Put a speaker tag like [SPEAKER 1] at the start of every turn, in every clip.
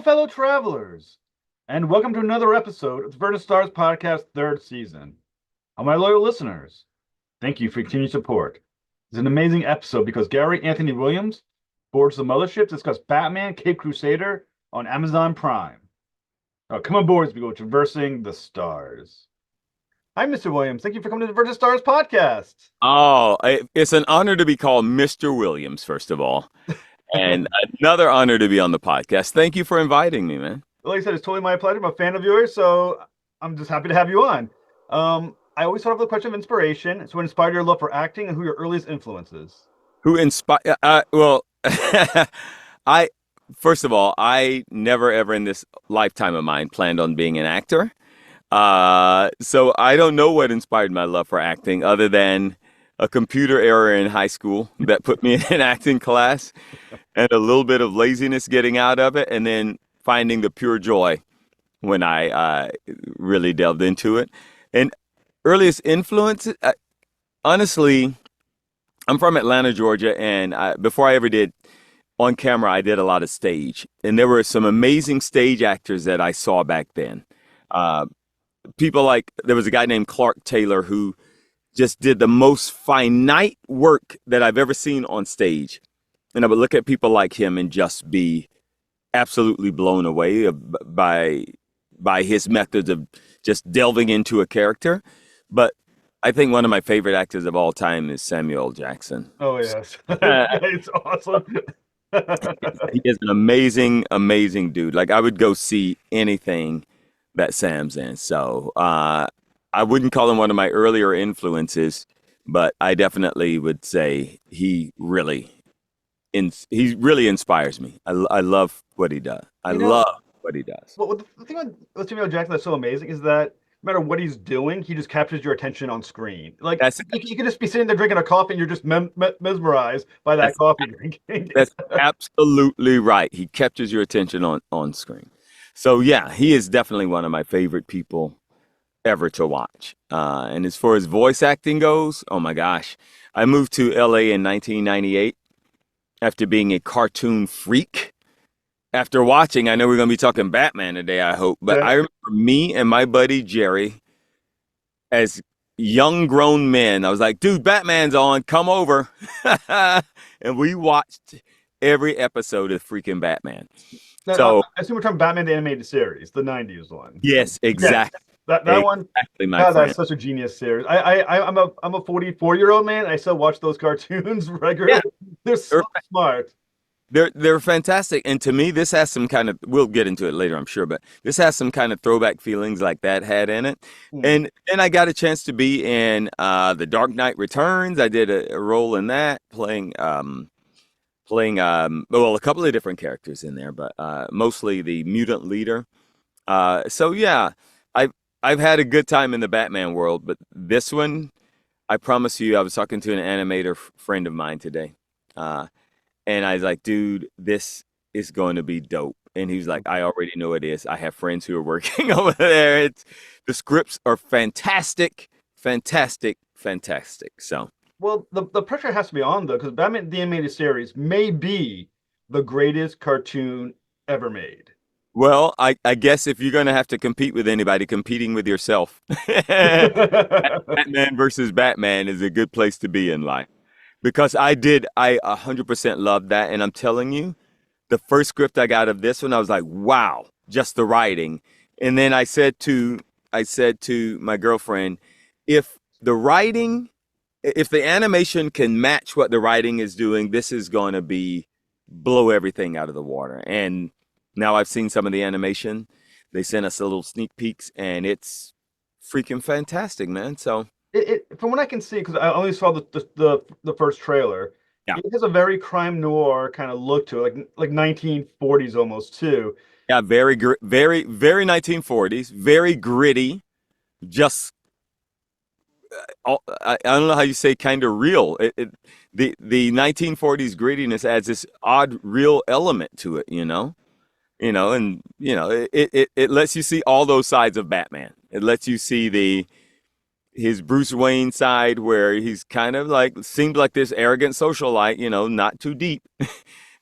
[SPEAKER 1] Fellow travelers, and welcome to another episode of the Vernon Stars Podcast third season. All my loyal listeners, thank you for your continued support. It's an amazing episode because Gary Anthony Williams boards the mothership to discuss Batman Cape Crusader on Amazon Prime. Come aboard as we go traversing the stars. Hi, Mr. Williams. Thank you for coming to the Vernon Stars Podcast.
[SPEAKER 2] It's an honor to be called Mr. Williams, first of all, and another honor to be on the podcast. Thank you for inviting me, man.
[SPEAKER 1] Like I said, it's totally my pleasure. I'm a fan of yours, so I'm just happy to have you on. I always start off with a question of inspiration. So what inspired your love for acting and who your earliest influences?
[SPEAKER 2] Who inspired? Well, I first of all, I never ever in this lifetime of mine planned on being an actor. So I don't know what inspired my love for acting other than a computer error in high school that put me in an acting class and a little bit of laziness getting out of it, and then finding the pure joy when I really delved into it. And earliest influence, honestly, I'm from Atlanta, Georgia, and before I ever did on camera, I did a lot of stage. And there were some amazing stage actors that I saw back then. People like, there was a guy named Clark Taylor who just did the most finite work that I've ever seen on stage. And I would look at people like him and just be absolutely blown away by his methods of just delving into a character. But I think one of my favorite actors of all time is Samuel L. Jackson.
[SPEAKER 1] Oh, yes. It's awesome.
[SPEAKER 2] He is an amazing, amazing dude. Like, I would go see anything that Sam's in. So I wouldn't call him one of my earlier influences, but I definitely would say he really inspires me. I love what he does. I love what he does.
[SPEAKER 1] Well, the thing with Samuel L. Jackson that's so amazing is that no matter what he's doing, he just captures your attention on screen. Like you can just be sitting there drinking a coffee and you're just mesmerized by that coffee drinking.
[SPEAKER 2] That's absolutely right. He captures your attention on screen. So yeah, he is definitely one of my favorite people ever to watch. And as far as voice acting goes, oh my gosh, I moved to LA in 1998 after being a cartoon freak. After watching, I know we're going to be talking Batman today, I hope, but I remember me and my buddy Jerry as young grown men. I was like, dude, Batman's on, come over. And we watched every episode of freaking Batman.
[SPEAKER 1] Now,
[SPEAKER 2] So
[SPEAKER 1] I assume we're talking Batman the Animated Series, the 90s one.
[SPEAKER 2] yes, exactly.
[SPEAKER 1] That one,
[SPEAKER 2] Exactly, my
[SPEAKER 1] God,
[SPEAKER 2] friend.
[SPEAKER 1] that's such a genius series. I'm a 44-year-old man. I still watch those cartoons regularly.
[SPEAKER 2] Yeah.
[SPEAKER 1] They're so smart.
[SPEAKER 2] They're fantastic, and to me, this has some kind of. We'll get into it later, I'm sure, but this has some kind of throwback feelings like that had in it. And I got a chance to be in The Dark Knight Returns. I did a role in that, playing well, a couple of different characters in there, but mostly the mutant leader. So yeah, I've had a good time in the Batman world, but this one, I promise you, I was talking to an animator friend of mine today. And I was like, dude, this is going to be dope. And he was like, I already know it is. I have friends who are working over there. The scripts are fantastic, fantastic, fantastic. So,
[SPEAKER 1] Well, the pressure has to be on though, because Batman the Animated Series may be the greatest cartoon ever made.
[SPEAKER 2] well, I guess if you're going to have to compete with anybody, competing with yourself, Batman versus Batman is a good place to be in life. Because I 100% loved that. And I'm telling you, the first script I got of this one, I was like, wow, just the writing. And then I said to my girlfriend, if the animation can match what the writing is doing, this is going to blow everything out of the water. And now I've seen some of the animation. They sent us a little sneak peeks and it's freaking fantastic, man. So
[SPEAKER 1] From what I can see, because I only saw the first trailer,
[SPEAKER 2] yeah.
[SPEAKER 1] It has a very crime noir kind of look to it, like 1940s almost too.
[SPEAKER 2] Yeah, very, very, very 1940s, very gritty. Just, I don't know how you say kind of real. The 1940s grittiness adds this odd, real element to it, and it lets you see all those sides of Batman. It lets you see his Bruce Wayne side where he's kind of like, seems like this arrogant socialite, not too deep.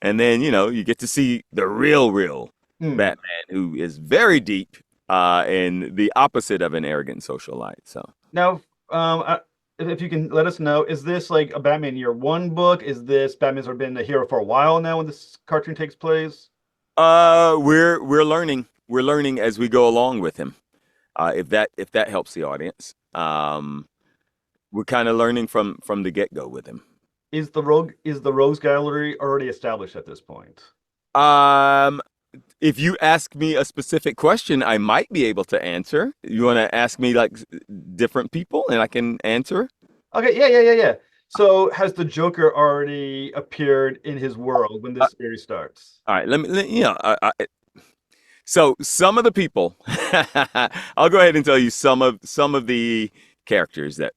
[SPEAKER 2] And then, you get to see the real
[SPEAKER 1] Hmm.
[SPEAKER 2] Batman, who is very deep and the opposite of an arrogant socialite. So,
[SPEAKER 1] Now, if you can let us know, is this like a Batman Year One book? Is this Batman's already been a hero for a while now when this cartoon takes place?
[SPEAKER 2] we're learning. We're learning as we go along with him. If that helps the audience, we're kind of learning from the get go with him.
[SPEAKER 1] Is the Rogues Gallery already established at this point?
[SPEAKER 2] Um, if you ask me a specific question, I might be able to answer. You want to ask me like different people, and I can answer.
[SPEAKER 1] Okay, yeah. So has the Joker already appeared in his world when
[SPEAKER 2] Uh,
[SPEAKER 1] this series starts?
[SPEAKER 2] all right, so some of the people, I'll go ahead and tell you some of the characters that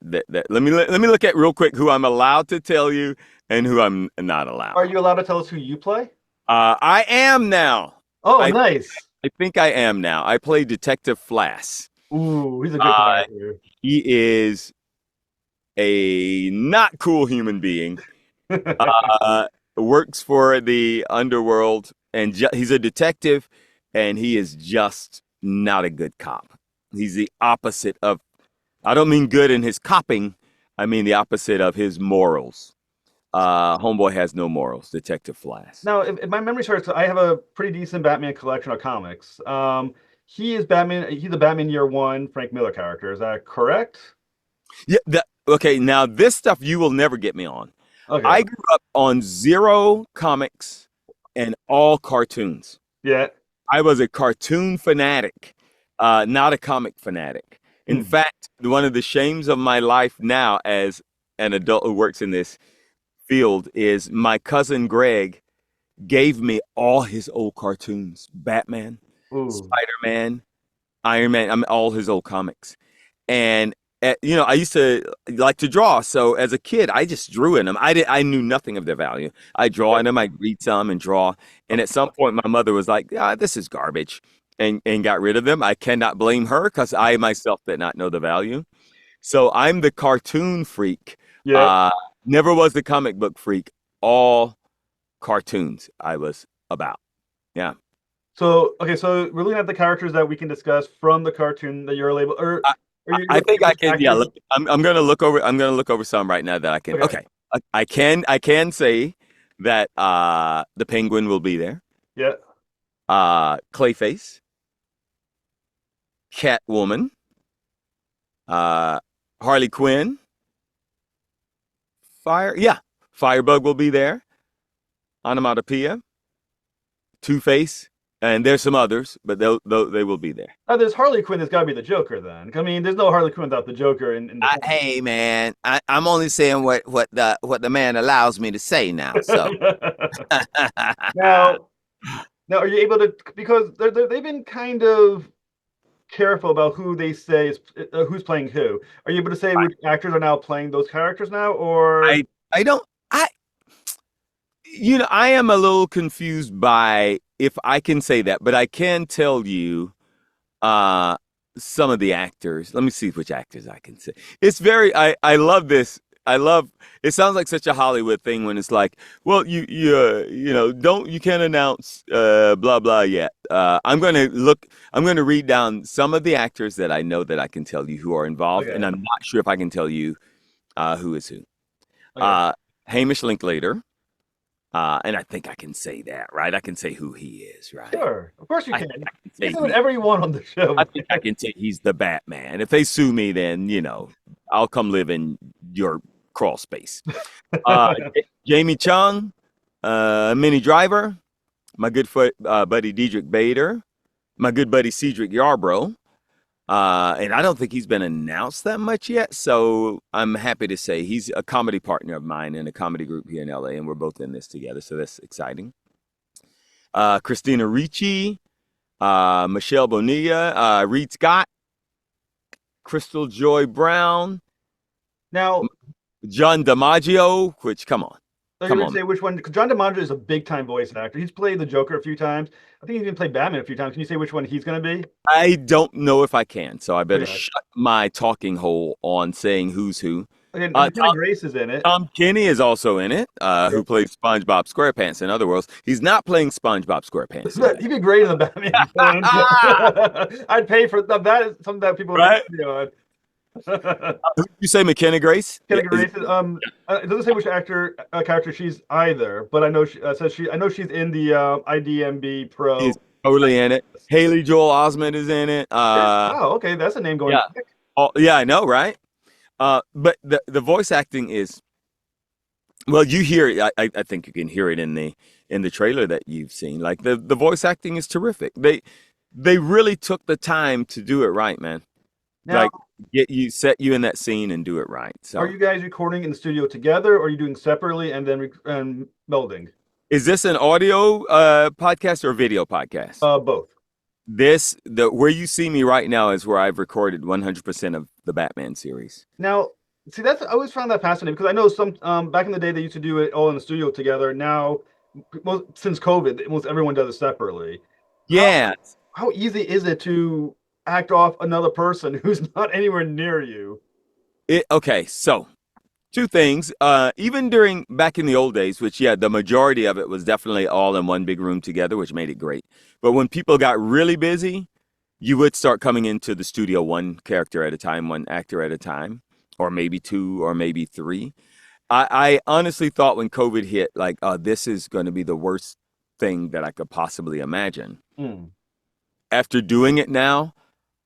[SPEAKER 2] let me look at real quick who I'm allowed to tell you and who I'm not
[SPEAKER 1] Are
[SPEAKER 2] allowed.
[SPEAKER 1] you allowed to tell us who you play?
[SPEAKER 2] I am now.
[SPEAKER 1] Oh,
[SPEAKER 2] I
[SPEAKER 1] nice.
[SPEAKER 2] I think I am now. I play Detective Flass.
[SPEAKER 1] Ooh, he's a good
[SPEAKER 2] Uh,
[SPEAKER 1] character.
[SPEAKER 2] he is a not cool human being. Uh, works for the underworld, and he's a detective, and he is just not a good cop. He's the opposite of. I don't mean good in his copping. I mean the opposite of his morals. Homeboy has no morals. Detective Flash.
[SPEAKER 1] Now, if my memory serves, I have a pretty decent Batman collection of comics. He is Batman. He's the Batman Year One Frank Miller character. Is that correct?
[SPEAKER 2] Yeah. Okay. Now this stuff you will never get me on.
[SPEAKER 1] Okay.
[SPEAKER 2] I grew up on zero comics and all cartoons.
[SPEAKER 1] Yeah.
[SPEAKER 2] I was a cartoon fanatic, not a comic fanatic. In
[SPEAKER 1] Hmm.
[SPEAKER 2] fact, one of the shames of my life now as an adult who works in this field is my cousin Greg gave me all his old cartoons: Batman,
[SPEAKER 1] Ooh.
[SPEAKER 2] Spider-Man, Iron Man. I mean, all his old comics. And I used to like to draw. So as a kid, I just drew in them. I knew nothing of their value. I draw in them. I read some and draw. And at some point, my mother was like, "Ah, this is garbage," and got rid of them. I cannot blame her because I myself did not know the value. So I'm the cartoon freak.
[SPEAKER 1] Yeah.
[SPEAKER 2] Uh, never was the comic book freak. All cartoons I was about. Yeah.
[SPEAKER 1] So okay, so we're looking at the characters that we can discuss from the cartoon that you're labeled, or
[SPEAKER 2] I,
[SPEAKER 1] are you
[SPEAKER 2] I
[SPEAKER 1] looking
[SPEAKER 2] think
[SPEAKER 1] at
[SPEAKER 2] I
[SPEAKER 1] which
[SPEAKER 2] can. Yeah,
[SPEAKER 1] actors?
[SPEAKER 2] look, I'm gonna look over. I'm gonna look over some right now that I can.
[SPEAKER 1] Okay.
[SPEAKER 2] Okay, I can say that the Penguin will be there.
[SPEAKER 1] Yeah.
[SPEAKER 2] Clayface, Catwoman, uh, Harley Quinn, Yeah, Firebug will be there. Onomatopoeia, Two Face, and there's some others, but they will be there.
[SPEAKER 1] There's Harley Quinn. There's got to be the Joker then. I mean, there's no Harley Quinn without the Joker in the
[SPEAKER 3] Hey man, I'm only saying what the man allows me to say now. So
[SPEAKER 1] now, now, are you able to because they've been kind of careful about who they say is who's playing who. Are you able to say which actors are now playing those characters now, or
[SPEAKER 2] I I don't I I am a little confused by if I can say that, but I can tell you uh some of the actors. Let me see which actors I can say. It's very I love this. I love it sounds like such a Hollywood thing when it's like, well, don't you can't announce blah blah yet. I'm going to read down some of the actors that I know that I can tell you who are involved, and
[SPEAKER 1] okay,
[SPEAKER 2] I'm not sure if I can tell you who is who.
[SPEAKER 1] okay,
[SPEAKER 2] Uh Hamish Linklater. And I think I can say that, right? I can say who he is, right?
[SPEAKER 1] sure, of course you
[SPEAKER 2] I
[SPEAKER 1] can.
[SPEAKER 2] think I can
[SPEAKER 1] You can
[SPEAKER 2] say
[SPEAKER 1] say whatever you want on the show.
[SPEAKER 2] I think I can say he's the Batman. If they sue me, then I'll come live in your crawl space. Uh, Jamie Chung, Minnie Driver, my buddy Diedrich Bader, my good buddy Cedric Yarbrough. And I don't think he's been announced that much yet. So I'm happy to say he's a comedy partner of mine in a comedy group here in LA, and we're both in this together. So that's exciting. Christina Ricci, Michelle Bonilla, Reed Scott, Crystal Joy Brown,
[SPEAKER 1] Now,
[SPEAKER 2] John DiMaggio, which, come on.
[SPEAKER 1] are you
[SPEAKER 2] Come
[SPEAKER 1] going to
[SPEAKER 2] on.
[SPEAKER 1] say which one? Because John DiMaggio is a big time voice actor. He's played the Joker a few times. I think he's even played Batman a few times. Can you say which one he's going to be?
[SPEAKER 2] I don't know if I can, so I better
[SPEAKER 1] Okay.
[SPEAKER 2] shut my talking hole on saying who's who.
[SPEAKER 1] Okay,
[SPEAKER 2] Uh,
[SPEAKER 1] McKenna Grace is in it.
[SPEAKER 2] Tom Kenny is also in it, who plays SpongeBob SquarePants in other worlds. He's not playing SpongeBob SquarePants in
[SPEAKER 1] He'd be great in the Batman film. I'd pay for that. That is something that people would
[SPEAKER 2] Right?
[SPEAKER 1] pay on.
[SPEAKER 2] Who did you say, McKenna Grace? Yeah,
[SPEAKER 1] McKenna Grace. It doesn't say which character she's either, but I know I know she's in the IDMB
[SPEAKER 2] he's
[SPEAKER 1] Pro.
[SPEAKER 2] totally in it. Haley Joel Osment is in it.
[SPEAKER 1] Oh, okay, that's a name going
[SPEAKER 2] Yeah.
[SPEAKER 1] back.
[SPEAKER 2] Oh, yeah, I know, right? But the voice acting is well, you hear it. I think you can hear it in the trailer that you've seen. Like the voice acting is terrific. They really took the time to do it right, man.
[SPEAKER 1] Now,
[SPEAKER 2] Like set you in that scene and do it right.
[SPEAKER 1] are
[SPEAKER 2] So
[SPEAKER 1] you guys recording in the studio together, or are you doing separately and then and melding?
[SPEAKER 2] is this an audio podcast or a video podcast?
[SPEAKER 1] Both.
[SPEAKER 2] The where you see me right now is where I've recorded 100% of the Batman series.
[SPEAKER 1] Now, see, I always found that fascinating because I know some back in the day they used to do it all in the studio together. Now, since COVID, most everyone does it separately.
[SPEAKER 2] Yeah.
[SPEAKER 1] How easy is it to act off another person who's not anywhere near you?
[SPEAKER 2] Okay, so two things. Even during back in the old days, which yeah, the majority of it was definitely all in one big room together, which made it great. But when people got really busy, you would start coming into the studio one character at a time, one actor at a time, or maybe two, or maybe three. I honestly thought when COVID hit, like, this is going to be the worst thing that I could possibly imagine.
[SPEAKER 1] Mm.
[SPEAKER 2] After doing it now,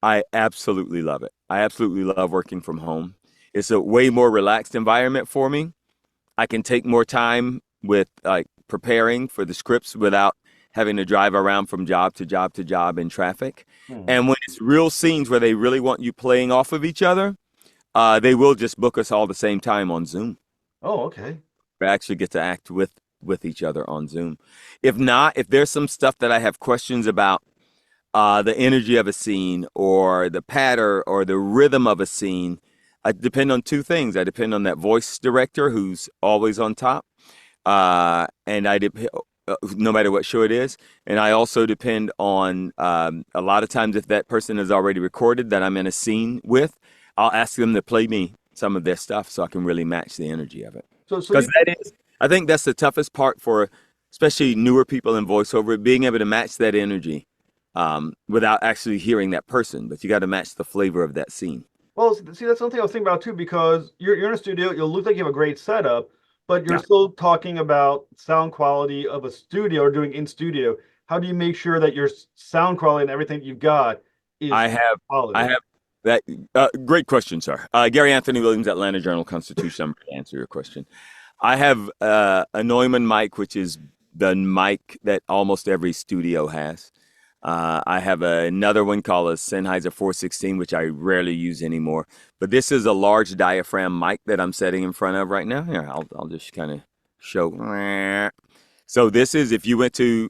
[SPEAKER 2] I absolutely love it. I absolutely love working from home. It's a way more relaxed environment for me. I can take more time with like preparing for the scripts without having to drive around from job to job to job in traffic.
[SPEAKER 1] Mm.
[SPEAKER 2] And when it's real scenes where they really want you playing off of each other, they will just book us all the same time on Zoom.
[SPEAKER 1] Oh, okay.
[SPEAKER 2] We actually get to act with each other on Zoom. If not, if there's some stuff that I have questions about, the energy of a scene or the pattern or the rhythm of a scene, I depend on two things. I depend on that voice director who's always on top, and no matter what show it is. And I also depend on a lot of times if that person is already recorded that I'm in a scene with, I'll ask them to play me some of their stuff so I can really match the energy of it.
[SPEAKER 1] So
[SPEAKER 2] Because I think that's the toughest part for especially newer people in voiceover, being able to match that energy without actually hearing that person. But you got to match the flavor of that scene.
[SPEAKER 1] well, see, that's something I was thinking about too, because you're in a studio, you'll look like you have a great setup, but you're
[SPEAKER 2] Yeah.
[SPEAKER 1] still talking about sound quality of a studio or doing in studio. How do you make sure that your sound quality and everything you've got is
[SPEAKER 2] I have
[SPEAKER 1] quality?
[SPEAKER 2] that. Great question, sir. Gary Anthony Williams, Atlanta Journal-Constitution. I'm going to answer your question. I have a Neumann mic, which is the mic that almost every studio has. I have another one called a Sennheiser 416, which I rarely use anymore. But this is a large diaphragm mic that I'm setting in front of right now. Here, I'll just kind of show. So this is, if you went to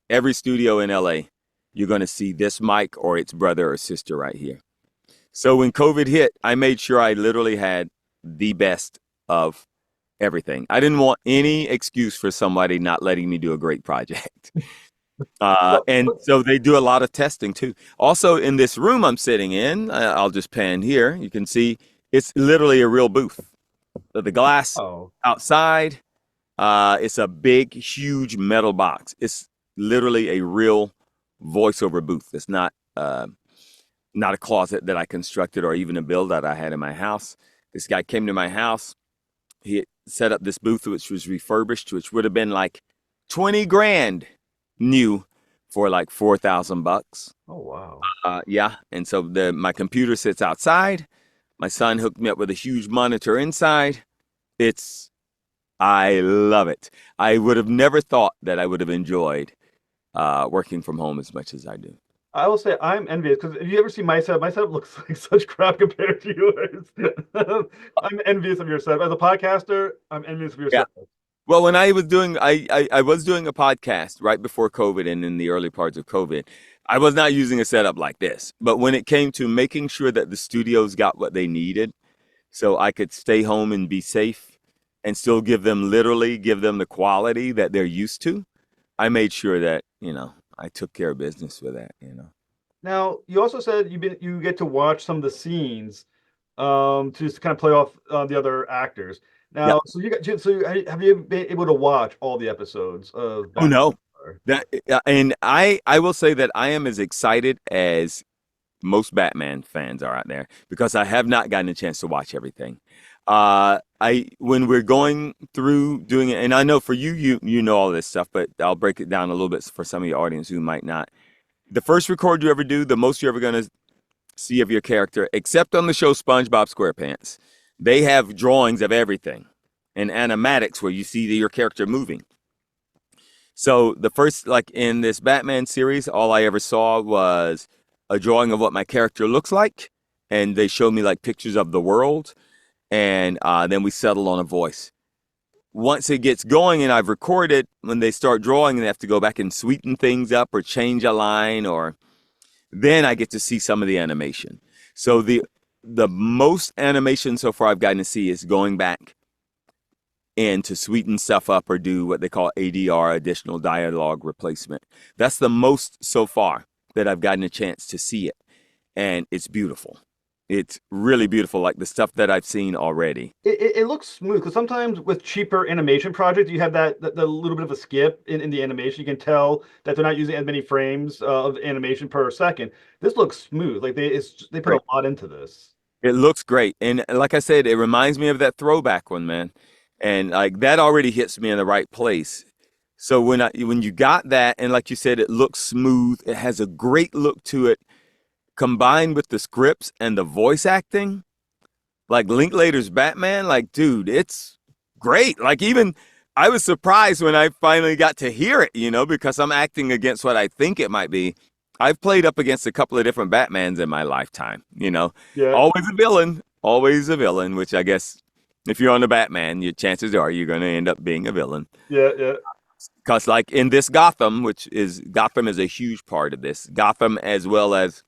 [SPEAKER 2] every studio in LA, you're going to see this mic or its brother or sister right here. So when COVID hit, I made sure I literally had the best of everything. I didn't want any excuse for somebody not letting me do a great project. And so they do a lot of testing too. Also, in this room I'm sitting in, I'll just pan here. You can see it's literally a real booth. The glass outside, it's a big, huge metal box. It's literally a real voiceover booth. It's not a closet that I constructed or even a build that I had in my house. This guy came to my house. He set up this booth, which was refurbished, which would have been like 20 grand new for like $4,000.
[SPEAKER 1] Oh, wow.
[SPEAKER 2] Yeah. And so my computer sits outside. My son hooked me up with a huge monitor inside. I love it. I would have never thought that I would have enjoyed working from home as much as I do.
[SPEAKER 1] I will say I'm envious because if you ever see my setup looks like such crap compared to yours. I'm envious of your setup. As a podcaster, I'm envious of your setup.
[SPEAKER 2] Well, when I was doing, I was doing a podcast right before COVID and in the early parts of COVID, I was not using a setup like this. But when it came to making sure that the studios got what they needed, so I could stay home and be safe and still give them the quality that they're used to, I made sure that, I took care of business with that.
[SPEAKER 1] Now, you also said you get to watch some of the scenes. to just kind of play off the other actors.
[SPEAKER 2] Yeah.
[SPEAKER 1] Now, have you been able to watch all the episodes of
[SPEAKER 2] Oh
[SPEAKER 1] Batman?
[SPEAKER 2] no. That and I will say that I am as excited as most Batman fans are out there because I have not gotten a chance to watch everything. I when we're going through doing it, and I know for you, you know all this stuff, but I'll break it down a little bit for some of your audience who might not. The first record you ever do, the most you're ever gonna see of your character, except on the show SpongeBob SquarePants, they have drawings of everything and animatics where you see your character moving. So the first, like in this Batman series, all I ever saw was a drawing of what my character looks like, and they showed me like pictures of the world, and then we settled on a voice. Once it gets going and I've recorded, when they start drawing, they have to go back and sweeten things up or change a line, or then I get to see some of the animation. So the most animation so far I've gotten to see is going back and to sweeten stuff up or do what they call ADR, additional dialogue replacement. That's the most so far that I've gotten a chance to see it. And it's beautiful. It's really beautiful, like the stuff that I've seen already.
[SPEAKER 1] It looks smooth because sometimes with cheaper animation projects, you have the little bit of a skip in the animation. You can tell that they're not using as many frames of animation per second. This looks smooth. Like they put a
[SPEAKER 2] Great.
[SPEAKER 1] lot into this.
[SPEAKER 2] It looks great. And like I said, it reminds me of that throwback one, man. And like that already hits me in the right place. So when you got that, and like you said, it looks smooth, it has a great look to it, combined with the scripts and the voice acting, like Linklater's Batman, like, dude, it's great. Like, even I was surprised when I finally got to hear it, because I'm acting against what I think it might be. I've played up against a couple of different Batmans in my lifetime.
[SPEAKER 1] Yeah,
[SPEAKER 2] Always a villain, which I guess if you're on the Batman, your chances are you're going to end up being a villain.
[SPEAKER 1] yeah.
[SPEAKER 2] Because, like, in this Gotham is a huge part of this. Gotham, as well as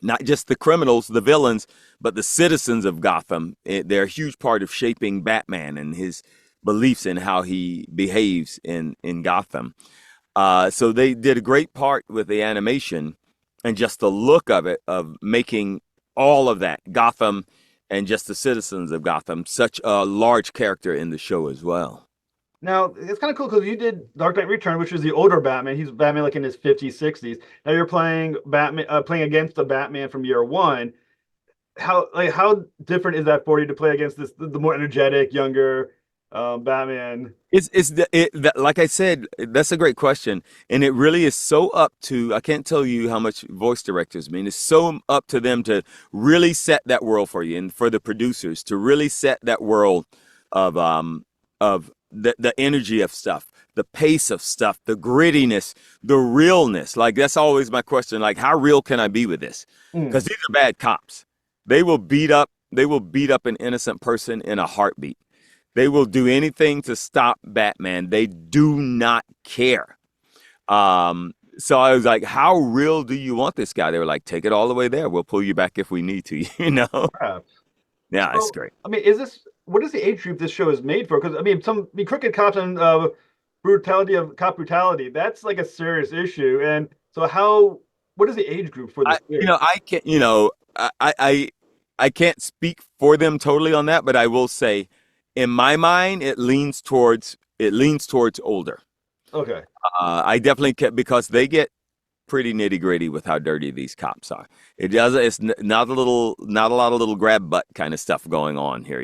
[SPEAKER 2] not just the criminals, the villains, but the citizens of Gotham. They're a huge part of shaping Batman and his beliefs and how he behaves in Gotham. So they did a great part with the animation and just the look of it, of making all of that, Gotham and just the citizens of Gotham, such a large character in the show as well.
[SPEAKER 1] Now it's kind of cool because you did Dark Knight Return, which is the older Batman. He's Batman like in his 50s, 60s. Now you're playing Batman, playing against the Batman from year one. How different is that for you to play against the more energetic, younger Batman?
[SPEAKER 2] Like I said, that's a great question, and it really is so up to, I can't tell you how much voice directors mean. It's so up to them to really set that world for you, and for the producers to really set that world of the energy of stuff, the pace of stuff, the grittiness, the realness. Like, that's always my question. Like, how real can I be with this? Because these are bad cops. They will beat up an innocent person in a heartbeat. They will do anything to stop Batman. They do not care. So I was like, how real do you want this guy? They were like, take it all the way there. We'll pull you back if we need to,
[SPEAKER 1] Crap.
[SPEAKER 2] Yeah,
[SPEAKER 1] So,
[SPEAKER 2] it's great.
[SPEAKER 1] I mean, what is the age group this show is made for? Because crooked cops and cop brutality, that's like a serious issue. And so what is the age group for this thing?
[SPEAKER 2] I can't, I can't speak for them totally on that, but I will say, in my mind, it leans towards older.
[SPEAKER 1] Okay.
[SPEAKER 2] I definitely can, because they get pretty nitty gritty with how dirty these cops are. It's not a lot of little grab butt kind of stuff going on here,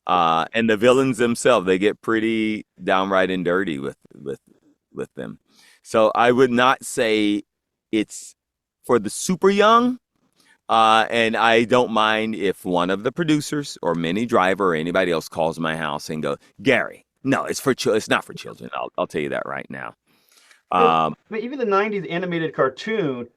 [SPEAKER 2] and the villains themselves, they get pretty downright and dirty with them. So I would not say it's for the super young. And I don't mind if one of the producers or Minnie Driver or anybody else calls my house and go, Gary, no, it's not for children. I'll tell you that right now.
[SPEAKER 1] I mean, even the 90s animated cartoon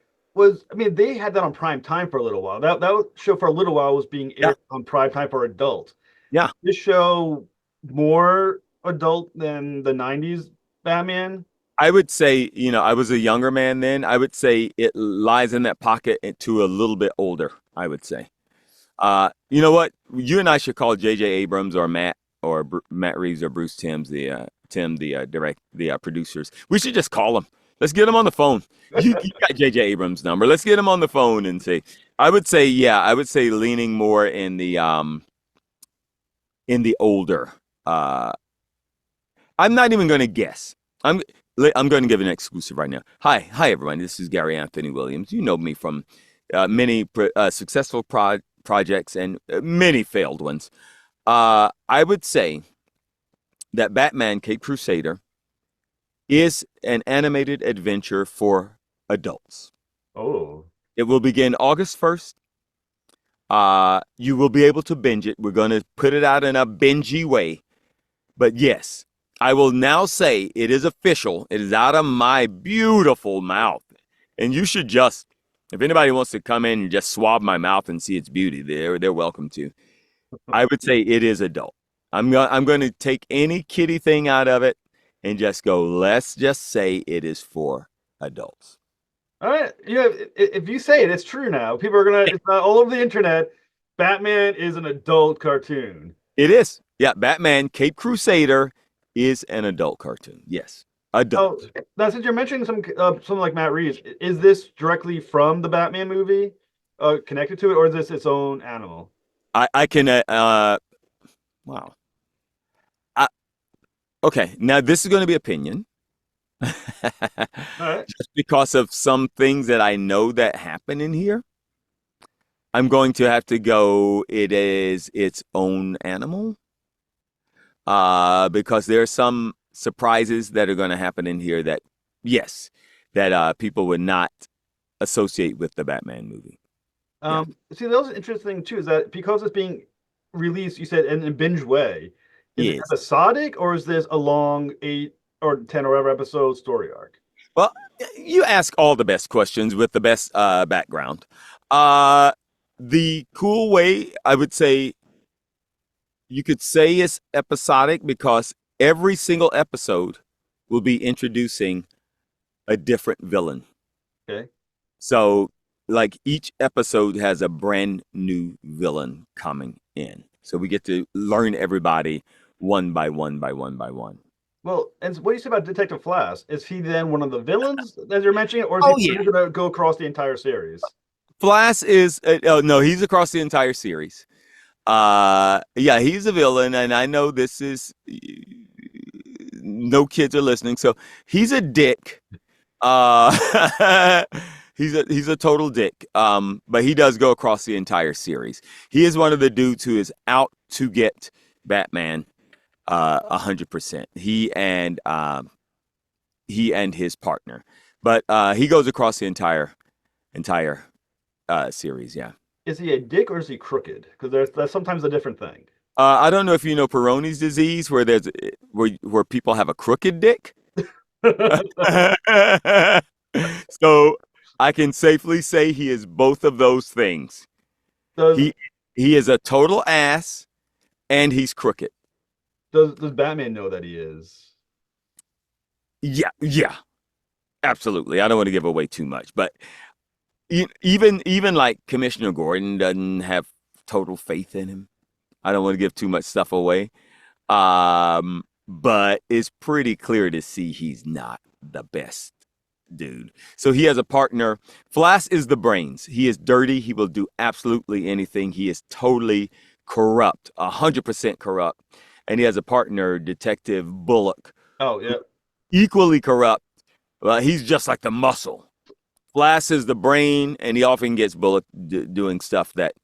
[SPEAKER 1] they had that on prime time for a little while. That show for a little while was being aired on prime time for adults.
[SPEAKER 2] Yeah.
[SPEAKER 1] This show more adult than the 90s Batman.
[SPEAKER 2] I would say, I was a younger man then. I would say it lies in that pocket to a little bit older, I would say. You know what? You and I should call J.J. Abrams or Matt Reeves or Bruce Timm, the producers. We should just call them. Let's get them on the phone. You got J.J. Abrams' number. Let's get him on the phone and say, I would say, yeah, I would say leaning more in the older. Uh, I'm not even going to guess. I'm I'm going to give an exclusive right now. Hi everyone. This is Gary Anthony Williams. You know me from many successful projects and many failed ones. I would say that Batman Cape Crusader is an animated adventure for adults.
[SPEAKER 1] Oh,
[SPEAKER 2] It will begin August 1st. You will be able to binge it. We're going to put it out in a bingey way. But yes, I will now say it is official. It is out of my beautiful mouth. And you should just, if anybody wants to come in and just swab my mouth and see its beauty, they're welcome to. I would say it is adult. I'm going to take any kiddie thing out of it and just go, let's just say it is for adults.
[SPEAKER 1] all right. Yeah, if you say it, it's true now. People are gonna. It's not all over the internet. Batman is an adult cartoon.
[SPEAKER 2] It is. Yeah, Batman Cape Crusader is an adult cartoon. Yes,
[SPEAKER 1] Oh,
[SPEAKER 2] adult.
[SPEAKER 1] now since you're mentioning something like Matt Reeves, is this directly from the Batman movie, connected to it, or is this its own animal?
[SPEAKER 2] I can wow. Okay, now this is going to be opinion.
[SPEAKER 1] All right.
[SPEAKER 2] Just because of some things that I know that happen in here, I'm going to have to go it is its own animal. Because there are some surprises that are going to happen in here that yes, that people would not associate with the Batman movie. Yeah.
[SPEAKER 1] See, that was interesting too, is that because it's being released, you said in a binge way, is it
[SPEAKER 2] Yes.
[SPEAKER 1] episodic or is this a long 8 or 10 or whatever episode story arc?
[SPEAKER 2] Well, you ask all the best questions with the best background. Uh, the cool way I would say you could say it's episodic because every single episode will be introducing a different villain.
[SPEAKER 1] Okay.
[SPEAKER 2] So, like each episode has a brand new villain coming in. So we get to learn everybody one by one by one by one.
[SPEAKER 1] Well, and what do you say about Detective Flash? Is he then one of the villains as you're mentioning, or is
[SPEAKER 2] Oh
[SPEAKER 1] he
[SPEAKER 2] yeah.
[SPEAKER 1] going to go across the entire series?
[SPEAKER 2] Flash is oh no, he's across the entire series. Yeah, he's a villain, and I know this is no kids are listening, so he's a dick. Uh, he's a total dick. But he does go across the entire series. He is one of the dudes who is out to get Batman 100%. He and his partner. But he goes across the entire series, yeah.
[SPEAKER 1] Is he a dick or is he crooked? Because that's sometimes a different thing.
[SPEAKER 2] I don't know if you know Peyronie's disease, where where people have a crooked dick. So I can safely say he is both of those things.
[SPEAKER 1] Does
[SPEAKER 2] He he is a total ass, and he's crooked.
[SPEAKER 1] does Batman know that he is?
[SPEAKER 2] Yeah, absolutely. I don't want to give away too much, but even like Commissioner Gordon doesn't have total faith in him. I don't want to give too much stuff away. But it's pretty clear to see he's not the best dude. So he has a partner. Flash is the brains. He is dirty. He will do absolutely anything. He is totally corrupt, 100% corrupt. And he has a partner, Detective Bullock,
[SPEAKER 1] Oh yeah.
[SPEAKER 2] equally corrupt. Well, he's just like the muscle. Flash is the brain, and he often gets Bullock doing stuff that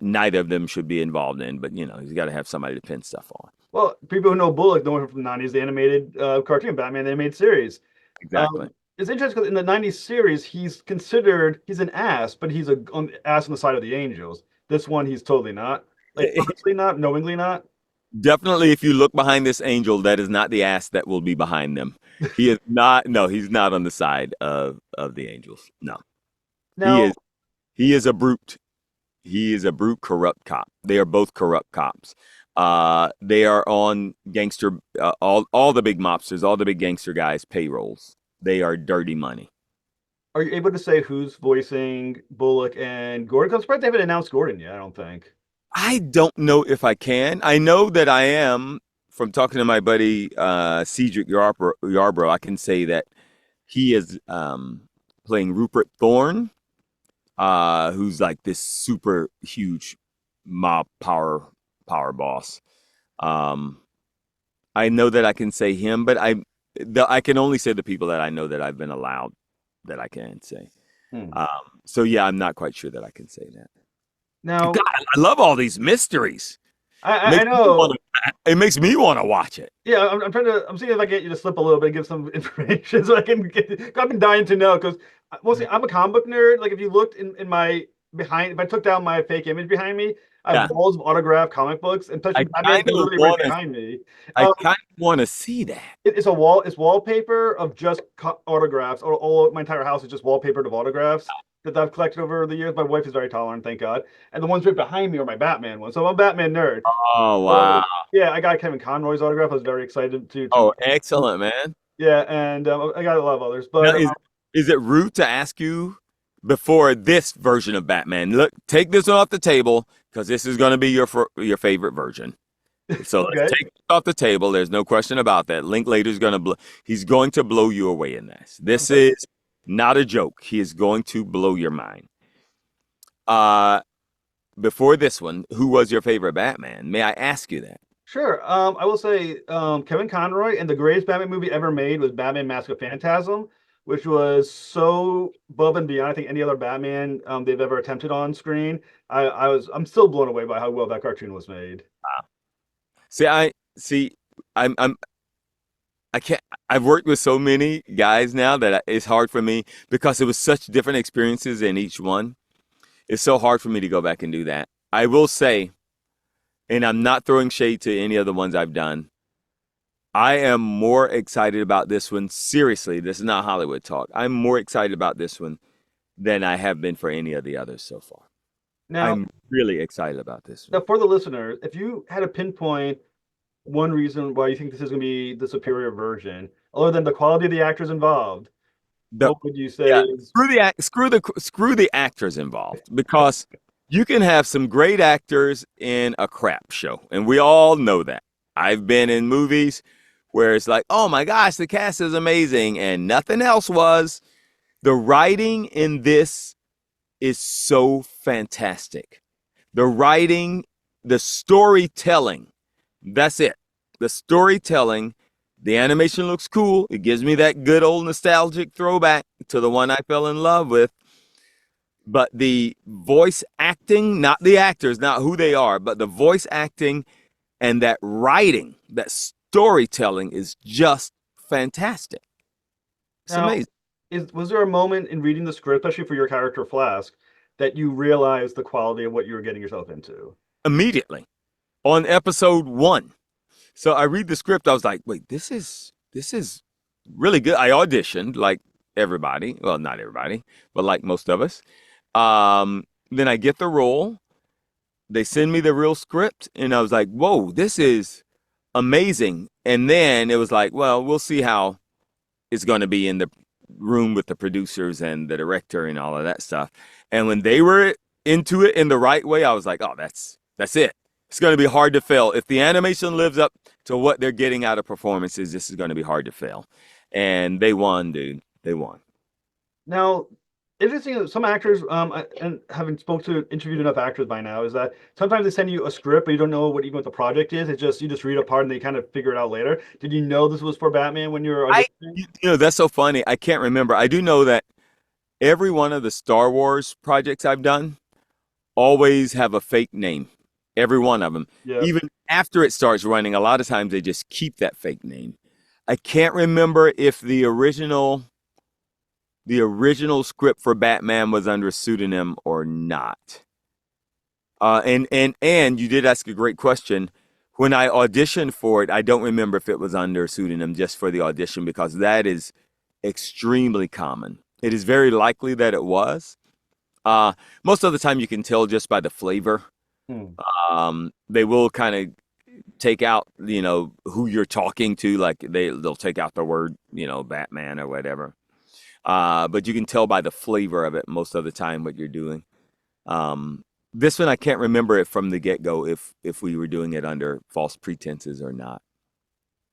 [SPEAKER 2] neither of them should be involved in. But you know, he's got to have somebody to pin stuff on.
[SPEAKER 1] Well, people who know Bullock know him from the '90s, the animated cartoon Batman the animated series.
[SPEAKER 2] Exactly.
[SPEAKER 1] It's interesting because in the '90s series, he's an ass, but he's ass on the side of the angels. This one, he's totally not. Like purposely not, knowingly not.
[SPEAKER 2] Definitely, if you look behind this angel, that is not the ass that will be behind them. He is not. No, he's not on the side of the angels. No,
[SPEAKER 1] Now,
[SPEAKER 2] he is a brute. He is a brute, corrupt cop. They are both corrupt cops. They are on gangster. All the big mobsters, all the big gangster guys' payrolls. They are dirty money.
[SPEAKER 1] are you able to say who's voicing Bullock and Gordon? 'Cause I'm surprised they haven't announced Gordon yet. I don't think.
[SPEAKER 2] I don't know if I can. I know that I am from talking to my buddy Cedric Yarbrough. I can say that he is playing Rupert Thorne. who's like this super huge mob power boss. Um, I know that I can say him, but I can only say the people that I know that I've been allowed that I can say.
[SPEAKER 1] Hmm.
[SPEAKER 2] So yeah, I'm not quite sure that I can say that.
[SPEAKER 1] Now,
[SPEAKER 2] God, I love all these mysteries.
[SPEAKER 1] I know.
[SPEAKER 2] It makes me want to watch it.
[SPEAKER 1] Yeah, I'm trying to. I'm seeing if I can get you to slip a little bit and give some information so I can get. I've been dying to know because mostly I'm a comic book nerd. Like if you looked in my behind, if I took down my fake image behind me, I have
[SPEAKER 2] Yeah,
[SPEAKER 1] walls of autographed comic books, and
[SPEAKER 2] I
[SPEAKER 1] touching Batman's
[SPEAKER 2] kind of
[SPEAKER 1] literally right
[SPEAKER 2] want to.
[SPEAKER 1] behind me.
[SPEAKER 2] I kind of want to see that.
[SPEAKER 1] It's a wall. It's wallpaper of just autographs. All my entire house is just wallpapered of autographs that I've collected over the years. My wife is very tolerant, thank God. And the ones right behind me are my Batman ones. So I'm a Batman nerd.
[SPEAKER 2] Oh
[SPEAKER 1] So
[SPEAKER 2] wow.
[SPEAKER 1] yeah, I got Kevin Conroy's autograph. I was very excited to
[SPEAKER 2] Oh, excellent, man.
[SPEAKER 1] yeah, and I got a lot of others.
[SPEAKER 2] Now,
[SPEAKER 1] But
[SPEAKER 2] is it rude to ask you before this version of Batman? Look, take this one off the table because this is going to be your favorite version. So let's
[SPEAKER 1] okay,
[SPEAKER 2] take it off the table. There's no question about that. Linklater is going to he's going to blow you away in this. This
[SPEAKER 1] okay,
[SPEAKER 2] is not a joke. He is going to blow your mind. Uh, before this one, who was your favorite Batman? May I ask you that?
[SPEAKER 1] sure. I will say Kevin Conroy and the greatest Batman movie ever made was Batman: Mask of Phantasm, which was so above and beyond I think any other Batman they've ever attempted on screen. I'm still blown away by how well that cartoon was made.
[SPEAKER 2] See, I'm I can't. I've worked with so many guys now that it's hard for me because it was such different experiences in each one. It's so hard for me to go back and do that. I will say, and I'm not throwing shade to any of the ones I've done. I am more excited about this one. Seriously, this is not Hollywood talk. I'm more excited about this one than I have been for any of the others so far.
[SPEAKER 1] Now,
[SPEAKER 2] I'm really excited about this one.
[SPEAKER 1] now for the listeners, if you had to pinpoint one reason why you think this is going to be the superior version, other than the quality of the actors involved,
[SPEAKER 2] The
[SPEAKER 1] what would you say
[SPEAKER 2] Yeah,
[SPEAKER 1] is
[SPEAKER 2] screw the actors involved because you can have some great actors in a crap show, and we all know that. I've been in movies where it's like, oh my gosh, the cast is amazing, and nothing else was. The writing in this is so fantastic. The writing, the storytelling, that's it. The storytelling, the animation looks cool. It gives me that good old nostalgic throwback to the one I fell in love with. But the voice acting, not the actors, not who they are, but the voice acting and that writing, that storytelling is just fantastic. It's
[SPEAKER 1] now
[SPEAKER 2] amazing.
[SPEAKER 1] was there a moment in reading the script, especially for your character Flask, that you realized the quality of what you were getting yourself into?
[SPEAKER 2] Immediately on episode 1. So I read the script. I was like, wait, this is really good. I auditioned like everybody. Well, not everybody, but like most of us. Then I get the role. They send me the real script, and I was like, whoa, this is amazing. And then it was like, well, we'll see how it's going to be in the room with the producers and the director and all of that stuff. And when they were into it in the right way, I was like, oh, that's it. It's going to be hard to fail. If the animation lives up to what they're getting out of performances, this is going to be hard to fail. And they won, dude. They won.
[SPEAKER 1] Now, interesting that some actors, and having spoke to interviewed enough actors by now, is that sometimes they send you a script, but you don't know what even what the project is. It's just you just read a part and they kind of figure it out later. Did you know this was for Batman when you were
[SPEAKER 2] I,
[SPEAKER 1] auditioning?
[SPEAKER 2] that's so funny. I can't remember. I do know that every one of the Star Wars projects I've done always have a fake name. Every one of them.
[SPEAKER 1] Yeah.
[SPEAKER 2] Even after it starts running, a lot of times they just keep that fake name. I can't remember if the original script for Batman was under a pseudonym or not. And you did ask a great question. When I auditioned for it, I don't remember if it was under a pseudonym just for the audition because that is extremely common. It is very likely that it was. Uh, Most of the time you can tell just by the flavor.
[SPEAKER 1] Hmm.
[SPEAKER 2] They will kind of take out, who you're talking to, like they'll take out the word, Batman or whatever. But you can tell by the flavor of it most of the time what you're doing. This one I can't remember it from the get-go if we were doing it under false pretenses or not.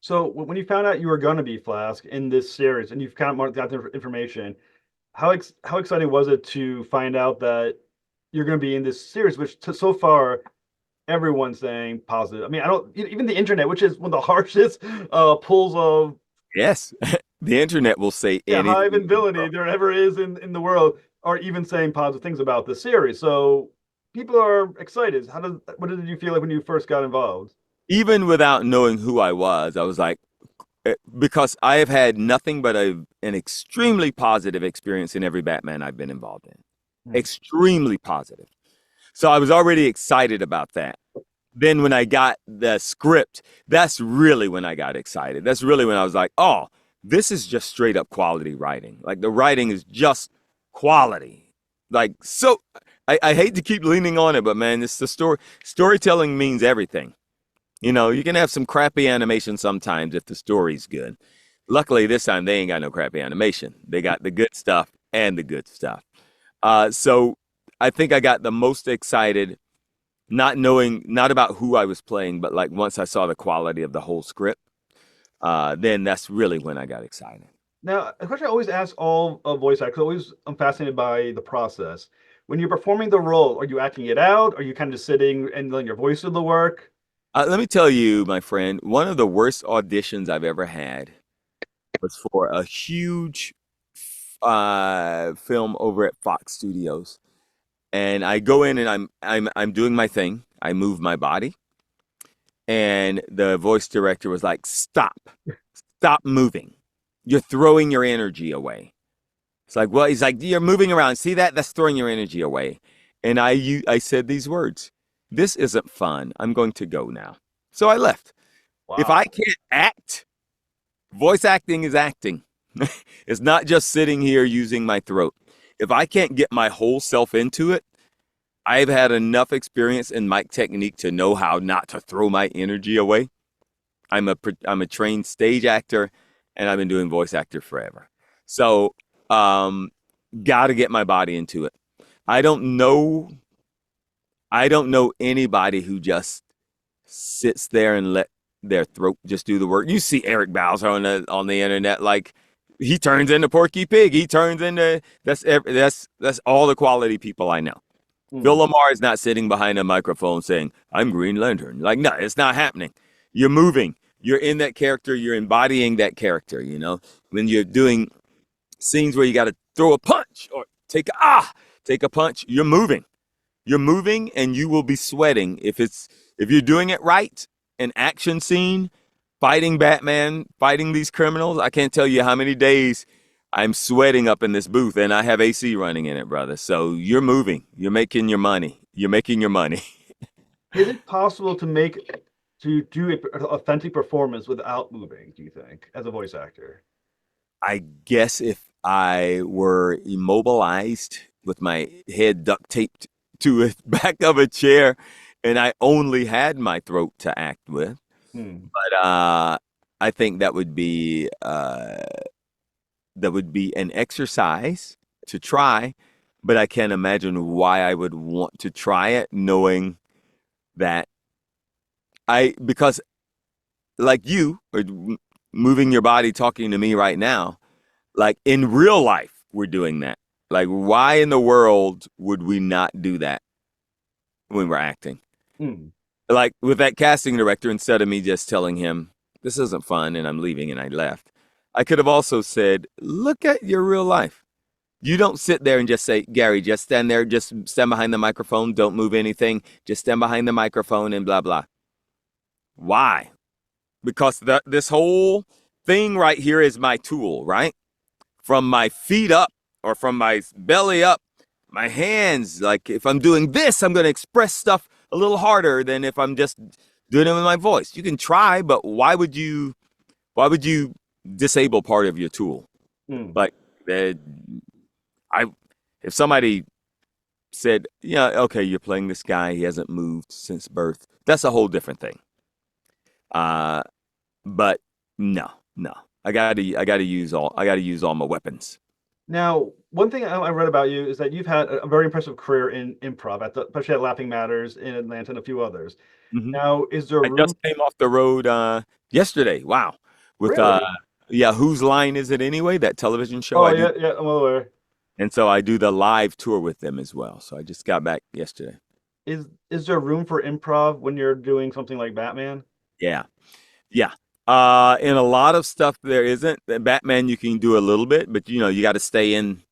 [SPEAKER 1] So when you found out you were going to be Flask in this series, and you've kind of got the information, how exciting was it to find out that you're going to be in this series, which so far everyone's saying positive. I mean, I don't even the internet, which is one of the harshest pulls of
[SPEAKER 2] Yes, the internet will say anything.
[SPEAKER 1] hive and villainy there ever is in the world, are even saying positive things about the series. So people are excited. What did you feel like when you first got involved?
[SPEAKER 2] Even without knowing who I was like, because I have had nothing but an extremely positive experience in every Batman I've been involved in.
[SPEAKER 1] Hmm.
[SPEAKER 2] Extremely positive. So I was already excited about that. Then when I got the script, that's really when I got excited. That's really when I was like, oh, this is just straight up quality writing. Like the writing is just quality. Like, so I hate to keep leaning on it, but man, it's the story. Storytelling means everything. You know, you can have some crappy animation sometimes if the story's good. Luckily, this time they ain't got no crappy animation. They got the good stuff and the good stuff. So I think I got the most excited, not knowing, not about who I was playing, but like once I saw the quality of the whole script, then that's really when I got excited.
[SPEAKER 1] Now, a question I always ask all voice actors, always I'm fascinated by the process. When you're performing the role, are you acting it out? Are you kind of sitting and letting your voice do the work?
[SPEAKER 2] Let me tell you, my friend, one of the worst auditions I've ever had was for a huge film over at Fox Studios. And I go in and I'm doing my thing. I move my body, and the voice director was like, "Stop moving. You're throwing your energy away." It's like, well, he's like, "You're moving around. See that? That's throwing your energy away." And I said these words: "This isn't fun. I'm going to go now." So I left. If
[SPEAKER 1] Wow.
[SPEAKER 2] I can't act, voice acting is acting. It's not just sitting here using my throat. If I can't get my whole self into it, I've had enough experience in mic technique to know how not to throw my energy away. I'm a trained stage actor, and I've been doing voice actor forever. So, um, got to get my body into it. I don't know. I don't know anybody who just sits there and let their throat just do the work. You see Eric Bowser on the internet, like he turns into Porky Pig. He turns into that's all the quality people I know. Phil
[SPEAKER 1] Hmm.
[SPEAKER 2] Lamar is not sitting behind a microphone saying, "I'm Green Lantern." Like, no, it's not happening. You're moving. You're in that character. You're embodying that character, you know? When you're doing scenes where you got to throw a punch or take a punch, you're moving. You're moving and you will be sweating if you're doing it right, an action scene, fighting Batman, fighting these criminals. I can't tell you how many days I'm sweating up in this booth and I have AC running in it, brother. So you're moving. You're making your money. You're making your money.
[SPEAKER 1] Is it possible to do an authentic performance without moving, do you think, as a voice actor?
[SPEAKER 2] I guess if I were immobilized with my head duct taped to the back of a chair and I only had my throat to act with,
[SPEAKER 1] Hmm.
[SPEAKER 2] but I think that would be an exercise to try, but I can't imagine why I would want to try it knowing that because like you are moving your body talking to me right now, like in real life, we're doing that. Like, why in the world would we not do that when we're acting?
[SPEAKER 1] Hmm.
[SPEAKER 2] Like with that casting director, instead of me just telling him, this isn't fun and I'm leaving and I left, I could have also said, look at your real life. You don't sit there and just say, Gary, just stand there, just stand behind the microphone, don't move anything, just stand behind the microphone and blah, blah. Why? Because this whole thing right here is my tool, right? From my feet up or from my belly up, my hands, like if I'm doing this, I'm going to express stuff a little harder than if I'm just doing it with my voice. You can try, but why would you disable part of your tool?
[SPEAKER 1] Hmm.
[SPEAKER 2] Like, uh, I, if somebody said, yeah, okay, you're playing this guy, he hasn't moved since birth, that's a whole different thing. Uh, but no, no, I gotta use all my weapons.
[SPEAKER 1] Now, one thing I read about you is that you've had a very impressive career in improv, especially at Laughing Matters in Atlanta and a few others.
[SPEAKER 2] Mhm.
[SPEAKER 1] Now, is there
[SPEAKER 2] I just
[SPEAKER 1] room?
[SPEAKER 2] came off the road yesterday. Wow. With
[SPEAKER 1] Really?
[SPEAKER 2] yeah, whose line is it anyway? That television show
[SPEAKER 1] Oh,
[SPEAKER 2] I do.
[SPEAKER 1] yeah, yeah, I'm well aware.
[SPEAKER 2] And so I do the live tour with them as well. So I just got back yesterday.
[SPEAKER 1] Is there room for improv when you're doing something like Batman?
[SPEAKER 2] Yeah. Yeah. In a lot of stuff there isn't. Batman you can do a little bit, but you got to stay in.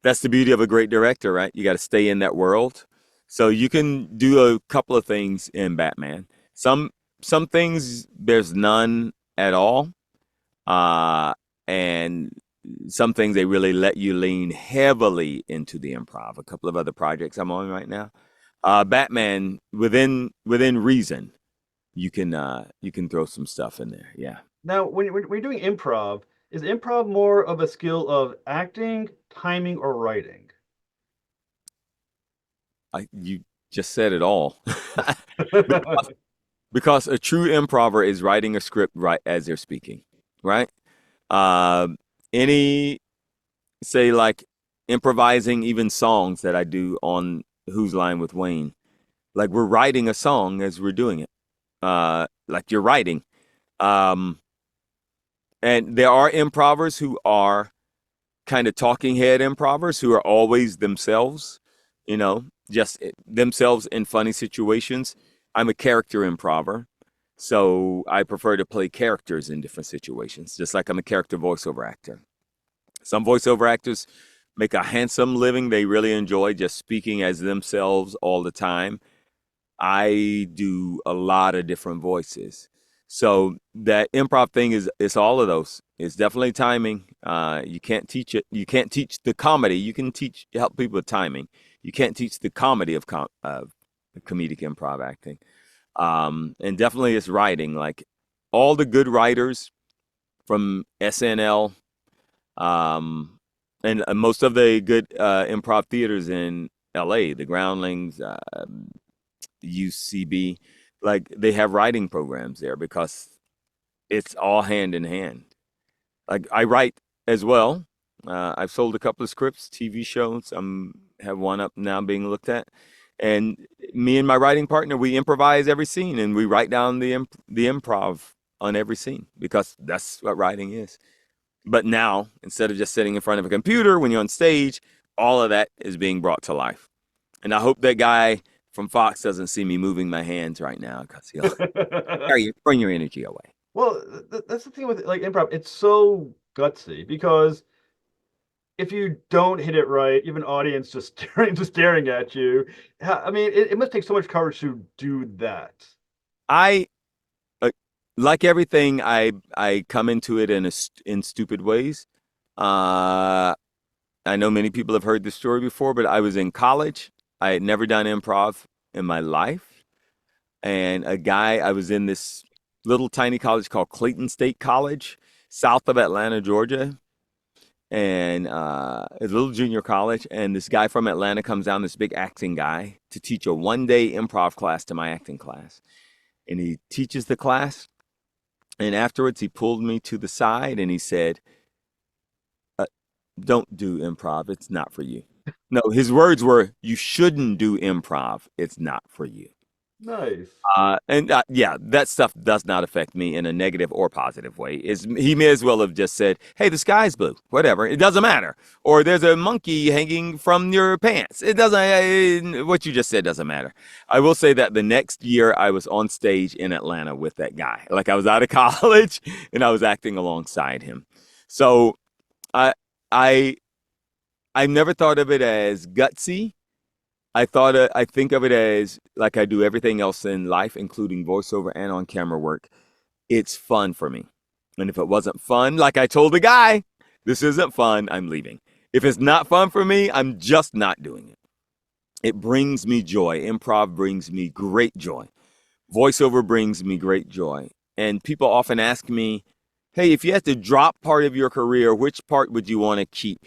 [SPEAKER 2] That's the beauty of a great director, right? You got to stay in that world. So you can do a couple of things in Batman. Some some things there's none at all. And some things they really let you lean heavily into the improv. A couple of other projects I'm on right now. Batman within reason, you can throw some stuff in there. Yeah.
[SPEAKER 1] Now, when you're doing improv, is improv more of a skill of acting, timing, or writing?
[SPEAKER 2] You just said it all. Because a true improver is writing a script right as they're speaking, right? Uh, any say like improvising even songs that I do on Who's Line with Wayne. Like we're writing a song as we're doing it. Like you're writing. Um, and there are improvers who are kind of talking head improvers who are always themselves, just themselves in funny situations. I'm a character improver. So I prefer to play characters in different situations, just like I'm a character voiceover actor. Some voiceover actors make a handsome living. They really enjoy just speaking as themselves all the time. I do a lot of different voices. So that improv thing is it's all of those. It's definitely timing. You can't teach it. You can't teach the comedy. You can help people with timing. You can't teach the comedy of comedic improv acting. And definitely it's writing. Like all the good writers from SNL, and most of the good improv theaters in LA, the Groundlings, UCB, like they have writing programs there because it's all hand in hand. Like I write as well. I've sold a couple of scripts, TV shows. Have one up now being looked at, and me and my writing partner, we improvise every scene and we write down the improv on every scene because that's what writing is. But now, instead of just sitting in front of a computer when you're on stage, all of that is being brought to life. And I hope that guy from Fox doesn't see me moving my hands right now because he'll bring your energy away.
[SPEAKER 1] Well, that's the thing with like improv. It's so gutsy because if you don't hit it right, you have an audience just staring at you. I mean, it must take so much courage to do that.
[SPEAKER 2] I like everything. I come into it in stupid ways. Uh, I know many people have heard this story before, but I was in college. I had never done improv in my life. And I was in this little tiny college called Clayton State College, south of Atlanta, Georgia. And it's a little junior college. And this guy from Atlanta comes down, this big acting guy, to teach a 1 day improv class to my acting class. And he teaches the class. And afterwards, he pulled me to the side and he said, don't do improv. It's not for you. No, his words were, you shouldn't do improv. It's not for you.
[SPEAKER 1] Nice.
[SPEAKER 2] And yeah, that stuff does not affect me in a negative or positive way. He may as well have just said, "Hey, the sky's blue," whatever. It doesn't matter. Or there's a monkey hanging from your pants. It doesn't. What you just said doesn't matter. I will say that the next year I was on stage in Atlanta with that guy. Like I was out of college and I was acting alongside him. So I I I never thought of it as gutsy. I think of it as like I do everything else in life, including voiceover and on camera work. It's fun for me. And if it wasn't fun, like I told the guy, this isn't fun, I'm leaving. If it's not fun for me, I'm just not doing it. It brings me joy. Improv brings me great joy. Voiceover brings me great joy. And people often ask me, hey, if you had to drop part of your career, which part would you want to keep?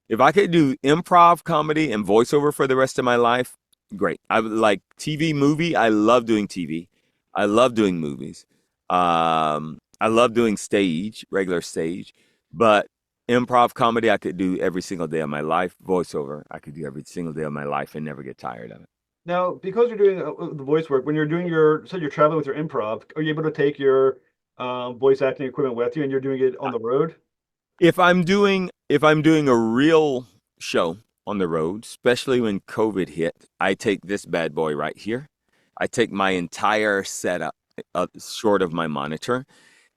[SPEAKER 2] If I could do improv, comedy, and voiceover for the rest of my life, great. I would like TV, movie. I love doing TV. I love doing movies. I love doing stage, regular stage. But improv, comedy, I could do every single day of my life. Voiceover, I could do every single day of my life and never get tired of it.
[SPEAKER 1] Now, because you're doing the voice work, when you're doing so you're traveling with your improv, are you able to take your voice acting equipment with you and you're doing it on the road?
[SPEAKER 2] If I'm doing a real show on the road, especially when COVID hit, I take this bad boy right here. I take my entire setup short of my monitor,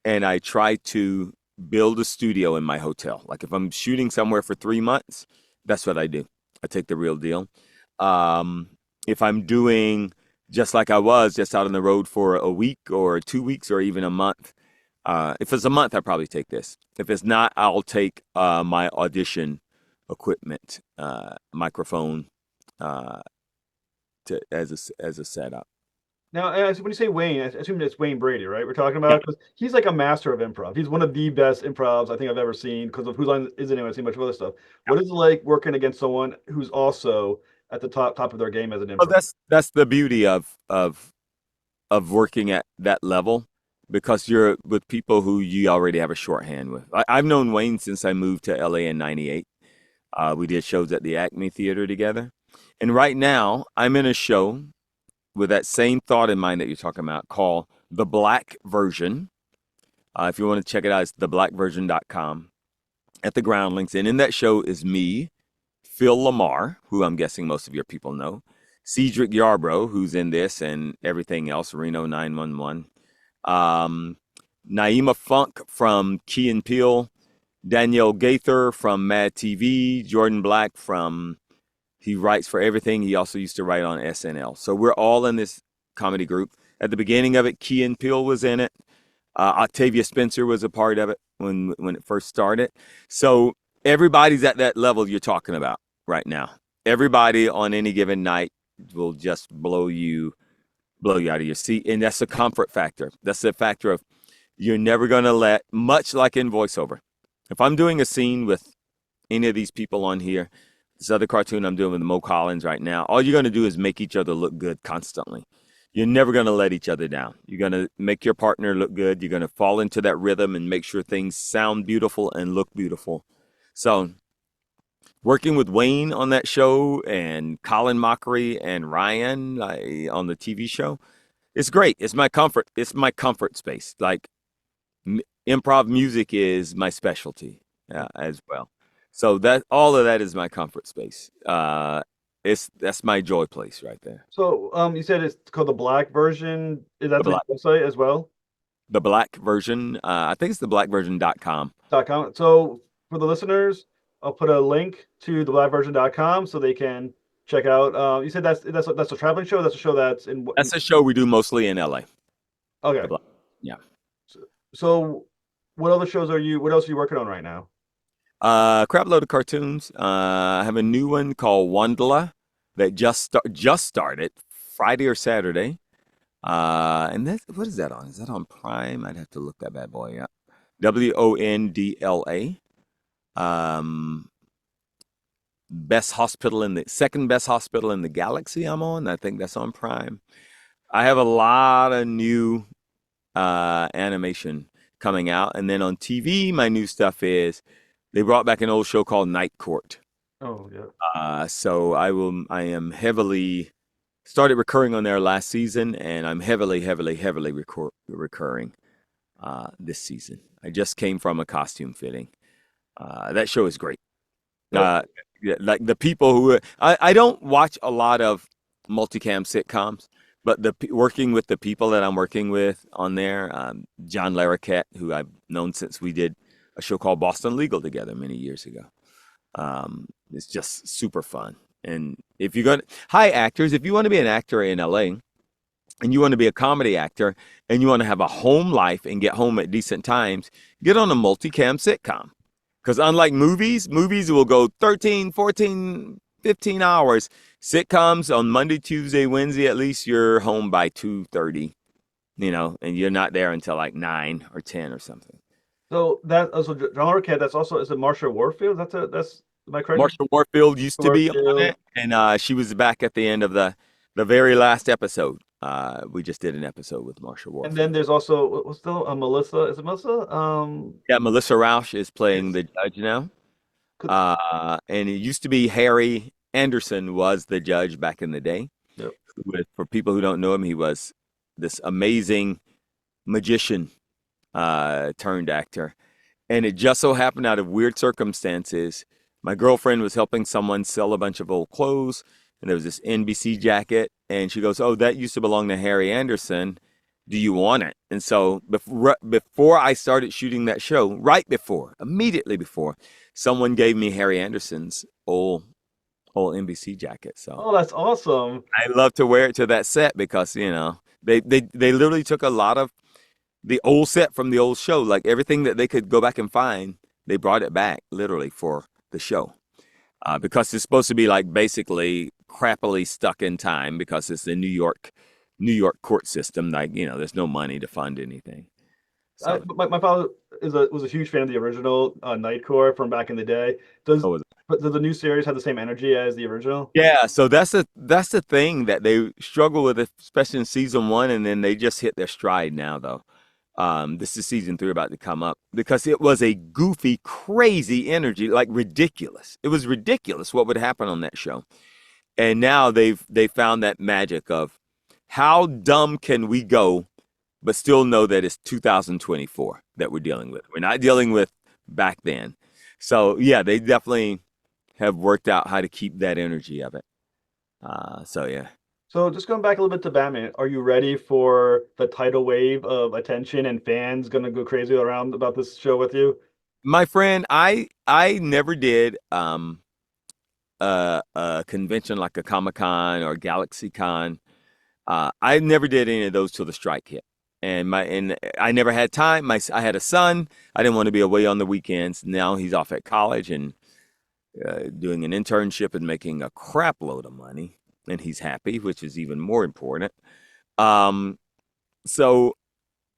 [SPEAKER 2] and I try to build a studio in my hotel. Like if I'm shooting somewhere for 3 months, that's what I do. I take the real deal. Um, if I'm doing just like I was, just out on the road for a week or 2 weeks or even a month, if it's a month, I probably take this. If it's not, I'll take my audition equipment, microphone, uh, as a setup.
[SPEAKER 1] Now, when you say Wayne, I assume it's Wayne Brady, right? We're talking about because he's like a master of improv. He's one of the best improvs I think I've ever seen because of Whose Line Is It Anyway? I've seen much of other stuff. What is it like working against someone who's also at the top of their game as an
[SPEAKER 2] Well,
[SPEAKER 1] improv?
[SPEAKER 2] that's the beauty of working at that level because you're with people who you already have a shorthand with. I've known Wayne since I moved to LA in '98. We did shows at the Acme Theater together. And right now, I'm in a show with that same thought in mind that you're talking about called The Black Version. If you want to check it out, it's theblackversion.com at the Groundlings. And in that show is me, Phil Lamar, who I'm guessing most of your people know, Cedric Yarbrough, who's in this and everything else, Reno 911, um, Naima Funk from Key and Peele, Danielle Gaither from Mad TV, Jordan Black he writes for everything. He also used to write on SNL. So we're all in this comedy group. At the beginning of it, Key and Peele was in it. Octavia Spencer was a part of it when it first started. So everybody's at that level you're talking about right now. Everybody on any given night will just blow you out of your seat, and that's a comfort factor. That's the factor of you're never going to let, much like in voiceover. If I'm doing a scene with any of these people on here, this other cartoon I'm doing with Mo Collins right now, all you're going to do is make each other look good constantly. You're never going to let each other down. You're going to make your partner look good. You're going to fall into that rhythm and make sure things sound beautiful and look beautiful. So working with Wayne on that show and Colin Mockery and Ryan on the TV show, it's great. It's my comfort. It's my comfort space. Like improv music is my specialty as well. So that all of that is my comfort space. That's my joy place right there.
[SPEAKER 1] So, you said it's called the Black Version. Is
[SPEAKER 2] The
[SPEAKER 1] that the
[SPEAKER 2] black,
[SPEAKER 1] website as well?
[SPEAKER 2] the black version. I think it's theblackversion.com.
[SPEAKER 1] .com. So for the listeners, I'll put a link to the blackversion.com so they can check out. You said that's a traveling show. That's a show that's in.
[SPEAKER 2] That's a show we do mostly in LA. The
[SPEAKER 1] Okay.
[SPEAKER 2] black, yeah.
[SPEAKER 1] So, what other shows are you? What else are you working on right now?
[SPEAKER 2] Crap load of cartoons. I have a new one called Wandla that just started Friday or Saturday. And what is that on? Is that on Prime? I'd have to look that bad boy up. WONDLA. Um, second best hospital in the galaxy I'm on. I think that's on Prime. I have a lot of new animation coming out. And then on TV, my new stuff is they brought back an old show called Night Court.
[SPEAKER 1] Oh yeah.
[SPEAKER 2] So I am heavily started recurring on there last season, and I'm heavily recurring this season. I just came from a costume fitting. That show is great. Yeah, like the people I don't watch a lot of multicam sitcoms, but working with the people that I'm working with on there, John Larroquette, who I've known since we did a show called Boston Legal together many years ago. It's just super fun. And if you're going to, hi actors, if you want to be an actor in LA and you want to be a comedy actor and you want to have a home life and get home at decent times, get on a multicam sitcom. Because unlike movies will go 13, 14, 15 hours. Sitcoms on Monday, Tuesday, Wednesday, at least you're home by 2:30, and you're not there until like 9 or 10 or something.
[SPEAKER 1] So John Arquette. That's also is it Marsha Warfield? That's am I correct?
[SPEAKER 2] Marsha Warfield used to be on
[SPEAKER 1] Warfield.
[SPEAKER 2] it, and she was back at the end of the very last episode. We just did an episode with Marsha Warfield.
[SPEAKER 1] And then there's also what's still Melissa? Is it Melissa?
[SPEAKER 2] Yeah, Melissa Rauch is playing the judge now.
[SPEAKER 1] Could-
[SPEAKER 2] And it used to be Harry Anderson was the judge back in the day.
[SPEAKER 1] Yep.
[SPEAKER 2] For people who don't know him, he was this amazing magician turned actor. And it just so happened out of weird circumstances, My girlfriend was helping someone sell a bunch of old clothes, and there was this NBC jacket, and she goes, "Oh, that used to belong to Harry Anderson. Do you want it?" And so before I started shooting that show, immediately before, someone gave me Harry Anderson's old NBC jacket. So
[SPEAKER 1] Oh, that's awesome.
[SPEAKER 2] I love to wear it to that set because, they literally took a lot of the old set from the old show, like everything that they could go back and find, they brought it back literally for the show. Because it's supposed to be like basically crappily stuck in time because it's the New York court system. Like, there's no money to fund anything. So,
[SPEAKER 1] My father was a huge fan of the original Night Court from back in the day.
[SPEAKER 2] oh,
[SPEAKER 1] But does the new series have the same energy as the original?
[SPEAKER 2] yeah. So that's the thing that they struggle with, especially in season one, and then they just hit their stride now, though. This is season 3 about to come up because it was a goofy, crazy energy, like ridiculous. It was ridiculous what would happen on that show. And now they found that magic of how dumb can we go, but still know that it's 2024 that we're dealing with. We're not dealing with back then. So yeah, they definitely have worked out how to keep that energy of it. So yeah.
[SPEAKER 1] So just going back a little bit to Batman, are you ready for the tidal wave of attention and fans gonna go crazy around about this show with you?
[SPEAKER 2] My friend, I never did a convention like a Comic-Con or GalaxyCon. I never did any of those till the strike hit. And I never had time. I had a son. I didn't want to be away on the weekends. Now he's off at college and doing an internship and making a crap load of money, and he's happy, which is even more important. Um, so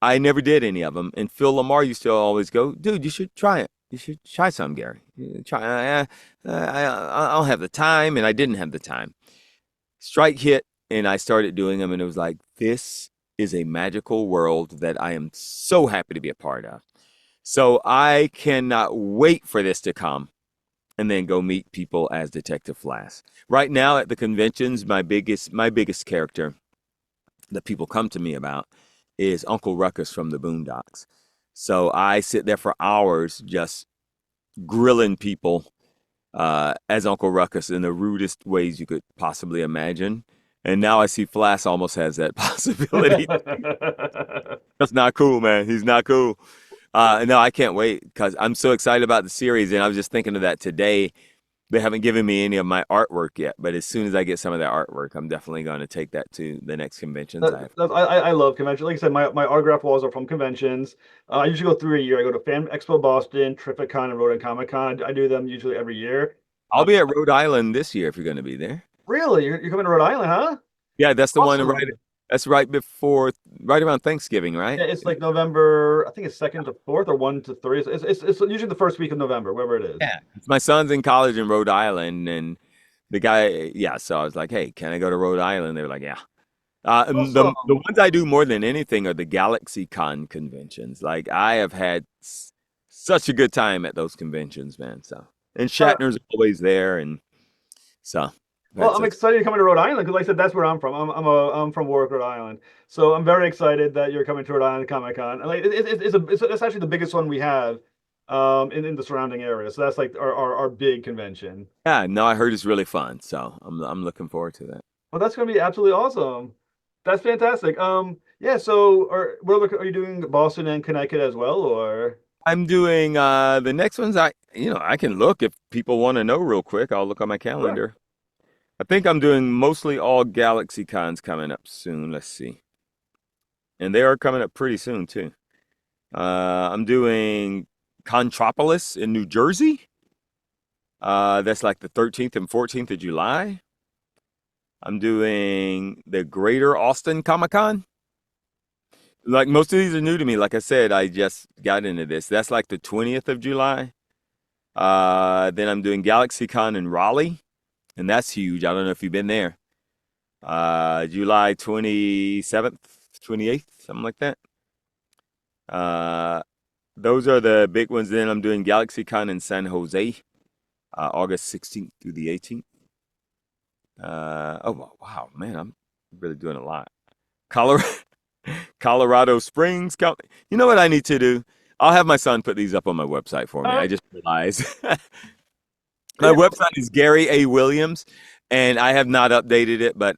[SPEAKER 2] I never did any of them. And Phil Lamar used to always go, "Dude, you should try it. You should try some, Gary. Try. I don't have the time," and I didn't have the time. Strike hit, and I started doing them, and it was like, this is a magical world that I am so happy to be a part of. So I cannot wait for this to come and then go meet people as Detective Flash. Right now at the conventions, my biggest character that people come to me about is Uncle Ruckus from the Boondocks. So I sit there for hours just grilling people as Uncle Ruckus in the rudest ways you could possibly imagine. And now I see Flash almost has that possibility. That's not cool, man. He's not cool. No, I can't wait because I'm so excited about the series. And I was just thinking of that today. They haven't given me any of my artwork yet, but as soon as I get some of that artwork, I'm definitely going to take that to the next conventions I have.
[SPEAKER 1] I love conventions. Like I said, my autograph walls are from conventions. I usually go through a year. I go to Fan Expo Boston, Terrificon, and Rhode Island Comic Con. I do them usually every year.
[SPEAKER 2] I'll be at Rhode Island this year if you're going to be there.
[SPEAKER 1] Really? You're coming to Rhode Island, huh?
[SPEAKER 2] Yeah, that's the one
[SPEAKER 1] Awesome.
[SPEAKER 2] that's right around Thanksgiving, right?
[SPEAKER 1] Yeah, it's like November, I think it's 2nd to 4th or 1 to 3. It's usually the first week of November, wherever it is.
[SPEAKER 2] Yeah. My son's in college in Rhode Island, and the guy, yeah, so I was like, "Hey, can I go to Rhode Island?" They were like, "Yeah." And the
[SPEAKER 1] Awesome.
[SPEAKER 2] ones I do more than anything are the GalaxyCon conventions. Like I have had such a good time at those conventions, man. So, and
[SPEAKER 1] Uh,
[SPEAKER 2] Shatner's always there, and so
[SPEAKER 1] Well,
[SPEAKER 2] that's
[SPEAKER 1] I'm
[SPEAKER 2] it.
[SPEAKER 1] excited you're coming to Rhode Island because, like I said, that's where I'm from. I'm from Warwick, Rhode Island. So I'm very excited that you're coming to Rhode Island Comic Con. And like it's actually the biggest one we have in the surrounding area. So that's like our big convention.
[SPEAKER 2] Yeah, no, I heard it's really fun, so I'm looking forward to that.
[SPEAKER 1] Well, that's going to be absolutely awesome. That's fantastic. Yeah. So are you doing Boston and Connecticut as well, or?
[SPEAKER 2] I'm doing the next ones. I can look if people want to know real quick. I'll look on my
[SPEAKER 1] Sure.
[SPEAKER 2] calendar. I think I'm doing mostly all Galaxy Cons coming up soon. Let's see. And they are coming up pretty soon too. I'm doing Contropolis in New Jersey. That's like the 13th and 14th of July. I'm doing the Greater Austin Comic Con. Like most of these are new to me. Like I said, I just got into this. That's like the 20th of July. Then I'm doing Galaxy Con in Raleigh, and that's huge. I don't know if you've been there. July 27th, 28th, something like that. Uh, those are the big ones. Then I'm doing GalaxyCon in San Jose, August 16th through the 18th. Oh wow, man, I'm really doing a lot. Colorado, Colorado Springs. You know what I need to do? I'll have my son put these up on my website for me.
[SPEAKER 1] Uh,
[SPEAKER 2] I just realized. My website is Gary A. Williams, and I have not updated it, but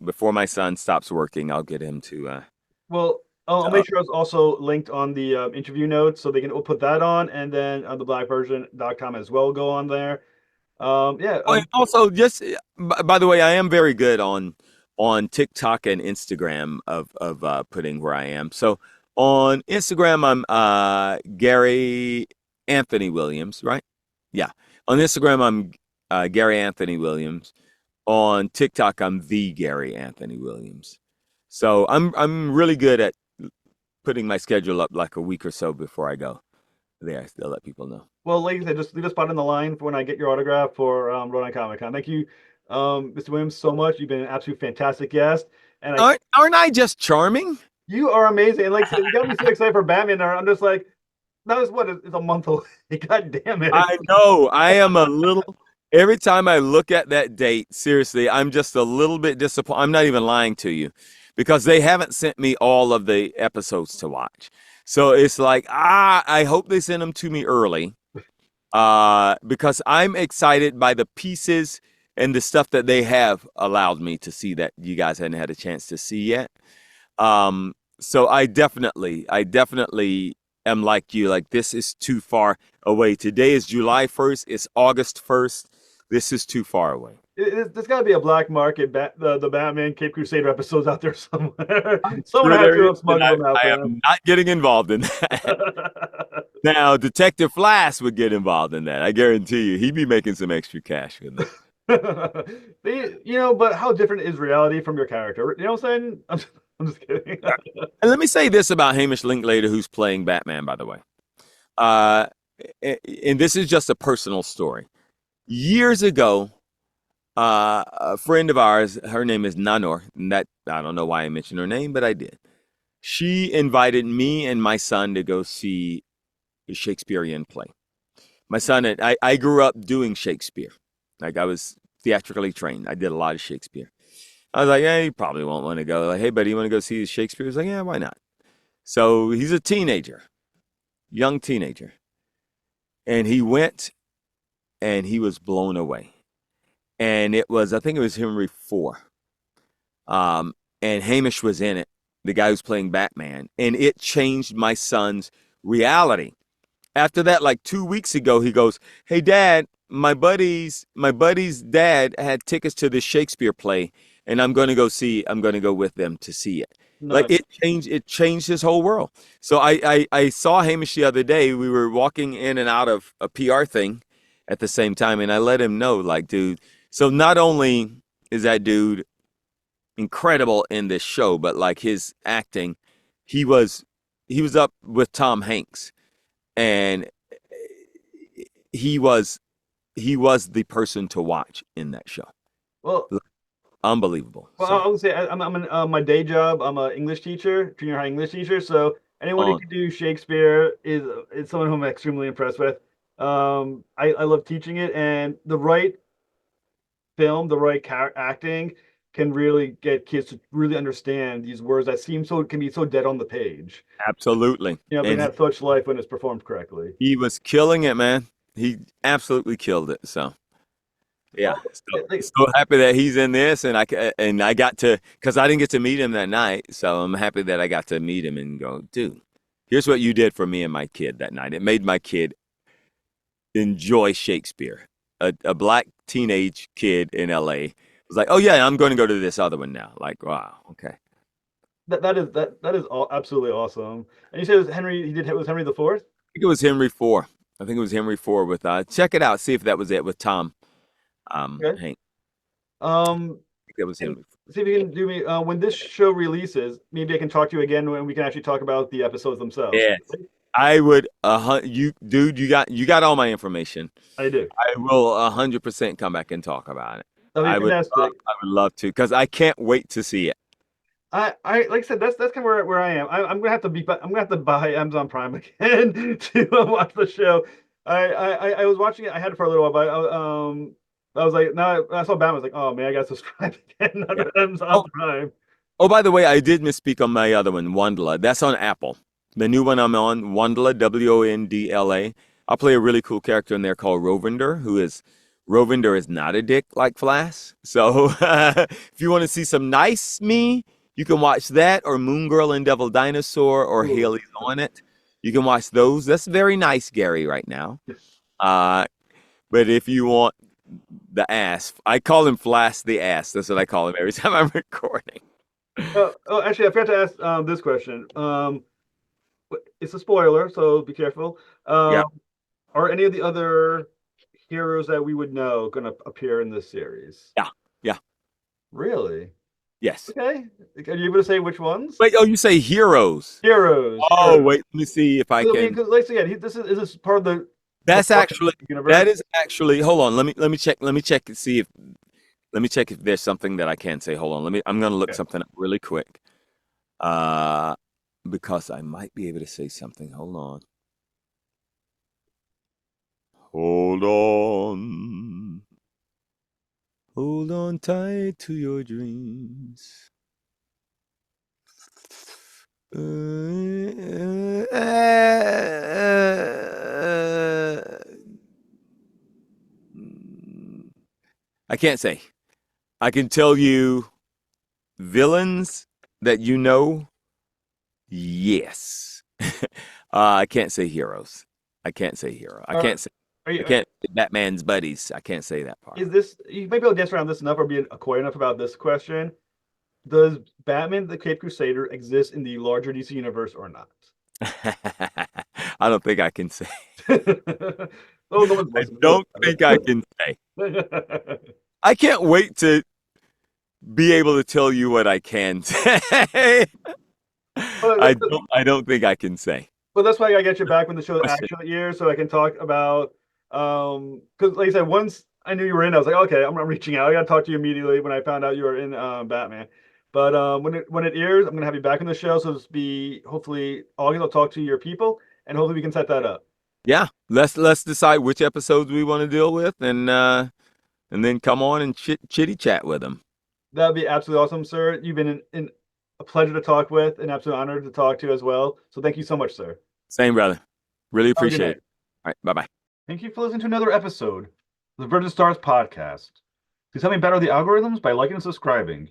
[SPEAKER 2] before my son stops working, I'll get him to.
[SPEAKER 1] Well, I'll make sure it's also linked on the interview notes so they can put that on, and then on the blackversion.com as well. Go on there. Yeah.
[SPEAKER 2] Oh, and also, just by the way, I am very good on TikTok and Instagram of putting where I am. So on Instagram, I'm Gary Anthony Williams, right? Yeah. On Instagram, I'm Gary Anthony Williams. On TikTok, I'm the Gary Anthony Williams. So I'm really good at putting my schedule up like a week or so before I go there. They'll let people know.
[SPEAKER 1] Well, ladies, I just leave a spot in the line for when I get your autograph for Rhode Island Comic Con. Thank you, Mr. Williams, so much. You've been an absolute fantastic guest, and
[SPEAKER 2] Aren't I just charming?
[SPEAKER 1] you are amazing. And like I said, you got me so excited for Batman. I'm just like, that is what it's a month away. God damn it!
[SPEAKER 2] I know. I am a little. Every time I look at that date, seriously, I'm just a little bit disappointed. I'm not even lying to you, because they haven't sent me all of the episodes to watch. So it's like, I hope they send them to me early, because I'm excited by the pieces and the stuff that they have allowed me to see that you guys hadn't had a chance to see yet. So I definitely am like you. Like, this is too far away. Today is July 1st. It's August 1st. This is too far away.
[SPEAKER 1] There's got to be a black market, the Batman Cape Crusader episodes out there somewhere. Someone had to have smuggled them out
[SPEAKER 2] I
[SPEAKER 1] there.
[SPEAKER 2] am not getting involved in that. Now, Detective Flash would get involved in that. I guarantee you. He'd be making some extra cash with it.
[SPEAKER 1] But how different is reality from your character? You know what I'm saying? I'm just kidding.
[SPEAKER 2] And let me say this about Hamish Linklater, who's playing Batman, by the way. And this is just a personal story. Years ago, a friend of ours, her name is Nanor, and that, I don't know why I mentioned her name, but I did. She invited me and my son to go see a Shakespearean play. My son, I grew up doing Shakespeare. Like, I was theatrically trained. I did a lot of Shakespeare. I was like, yeah, you probably won't want to go. Like, hey, buddy, you want to go see Shakespeare? He's like, yeah, why not? So he's a teenager, young teenager. And he went, and he was blown away. And I think it was Henry IV. And Hamish was in it, the guy who's playing Batman. And it changed my son's reality. After that, like 2 weeks ago, he goes, hey, Dad, my buddy's dad had tickets to this Shakespeare play, and I'm going to go with them to see it.
[SPEAKER 1] Nice.
[SPEAKER 2] Like, it changed his whole world. So I saw Hamish the other day. We were walking in and out of a PR thing at the same time, and I let him know, like, dude, so not only is that dude incredible in this show, but like his acting, he was up with Tom Hanks, and he was the person to watch in that show.
[SPEAKER 1] Well,
[SPEAKER 2] unbelievable.
[SPEAKER 1] Well,
[SPEAKER 2] So,
[SPEAKER 1] I would say I'm in my day job. I'm an English teacher, junior high English teacher. So anyone who can do Shakespeare is someone who I'm extremely impressed with. I love teaching it, and the right film, the right acting can really get kids to really understand these words that can be so dead on the page.
[SPEAKER 2] absolutely.
[SPEAKER 1] But
[SPEAKER 2] And
[SPEAKER 1] have such life when it's performed correctly.
[SPEAKER 2] he was killing it, man. He absolutely killed it. So, yeah, so happy that he's in this, and I got to, because I didn't get to meet him that night. So I'm happy that I got to meet him and go, dude, here's what you did for me and my kid that night. It made my kid enjoy Shakespeare. A black teenage kid in LA was like, oh yeah, I'm going to go to this other one now. Like, wow, okay.
[SPEAKER 1] That is absolutely awesome. And you said it was Henry. It was Henry the Fourth.
[SPEAKER 2] I think it was Henry IV. I think it was Henry IV with check it out, see if that was it with Tom
[SPEAKER 1] Okay.
[SPEAKER 2] Hanks.
[SPEAKER 1] I
[SPEAKER 2] think that was Henry.
[SPEAKER 1] See if you can do me when this show releases. Maybe I can talk to you again when we can actually talk about the episodes themselves.
[SPEAKER 2] Yes. I would you got all my information.
[SPEAKER 1] I do.
[SPEAKER 2] I will 100% come back and talk about it.
[SPEAKER 1] That'd be fantastic.
[SPEAKER 2] I would love to, because I can't wait to see it.
[SPEAKER 1] I like I said, that's kind of where I am. I'm gonna have to buy Amazon Prime again to watch the show. I was watching it. I had it for a little while, but I was like, now I saw Batman. I was like, oh man, I got to subscribe again. Not Amazon Prime.
[SPEAKER 2] Oh, by the way, I did misspeak on my other one, Wondla. That's on Apple. The new one I'm on, Wondla, Wondla. I'll play a really cool character in there called Rovender, who is one of the most Rovinder is not a dick like Flash. So if you want to see some nice me, you can watch that, or Moon Girl and Devil Dinosaur, or
[SPEAKER 1] Ooh.
[SPEAKER 2] Haley's on it. You can watch those. That's very nice, Gary, right now. But if you want the ass, I call him Flash the ass. That's what I call him every time I'm recording.
[SPEAKER 1] Actually, I forgot to ask this question. It's a spoiler, so be careful.
[SPEAKER 2] Yeah.
[SPEAKER 1] Are any of the other heroes that we would know going to appear in this series?
[SPEAKER 2] Yeah. Yeah.
[SPEAKER 1] Really?
[SPEAKER 2] Yes.
[SPEAKER 1] Okay. Are you able to say which ones?
[SPEAKER 2] Wait, oh, you say heroes.
[SPEAKER 1] Heroes.
[SPEAKER 2] Oh,
[SPEAKER 1] Heroes.
[SPEAKER 2] wait, let me see if I can.
[SPEAKER 1] Because like again, this is part of the
[SPEAKER 2] That's actually
[SPEAKER 1] universe.
[SPEAKER 2] that is actually. Hold on, let me check and see if let me check if there's something that I can say. Hold on, I'm gonna look something up really quick. Because I might be able to say something. Hold on. Hold on. Hold on tight to your dreams. I can't say. I can tell you villains that you know. Yes. I can't say heroes. I can't say hero. I can't say. I can't say Batman's buddies. I can't say that part.
[SPEAKER 1] Is this you may be able to dance around this enough or be coy enough about this question? Does Batman the Cape Crusader exist in the larger DC universe or not?
[SPEAKER 2] I don't think I can say.
[SPEAKER 1] Oh, no one's
[SPEAKER 2] I don't think I can say. I can't wait to be able to tell you what I can say. I don't think I can say.
[SPEAKER 1] But that's why I get you back when the show actually airs, so I can talk about because like I said, once I knew you were in, I was like, okay, I'm reaching out. I got to talk to you immediately when I found out you were in Batman. But when it airs, I'm gonna have you back on the show. So this be hopefully August. I'll talk to your people, and hopefully we can set that up.
[SPEAKER 2] Yeah, let's decide which episodes we want to deal with, and then come on and chitty chat with them.
[SPEAKER 1] That'd be absolutely awesome, sir. You've been a pleasure to talk with, an absolute honor to talk to as well. So thank you so much, sir.
[SPEAKER 2] Same, brother. Really appreciate it. All right, bye-bye.
[SPEAKER 1] Thank you for listening to another episode of the Virgin Stars podcast. Please help me better the algorithms by liking and subscribing.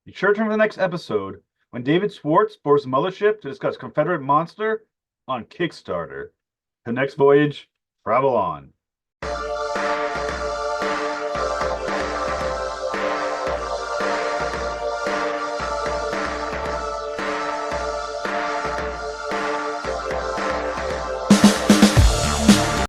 [SPEAKER 1] Be sure to turn for the next episode when David Schwartz boards the mothership to discuss Confederate Monster on Kickstarter. The next voyage, travel on.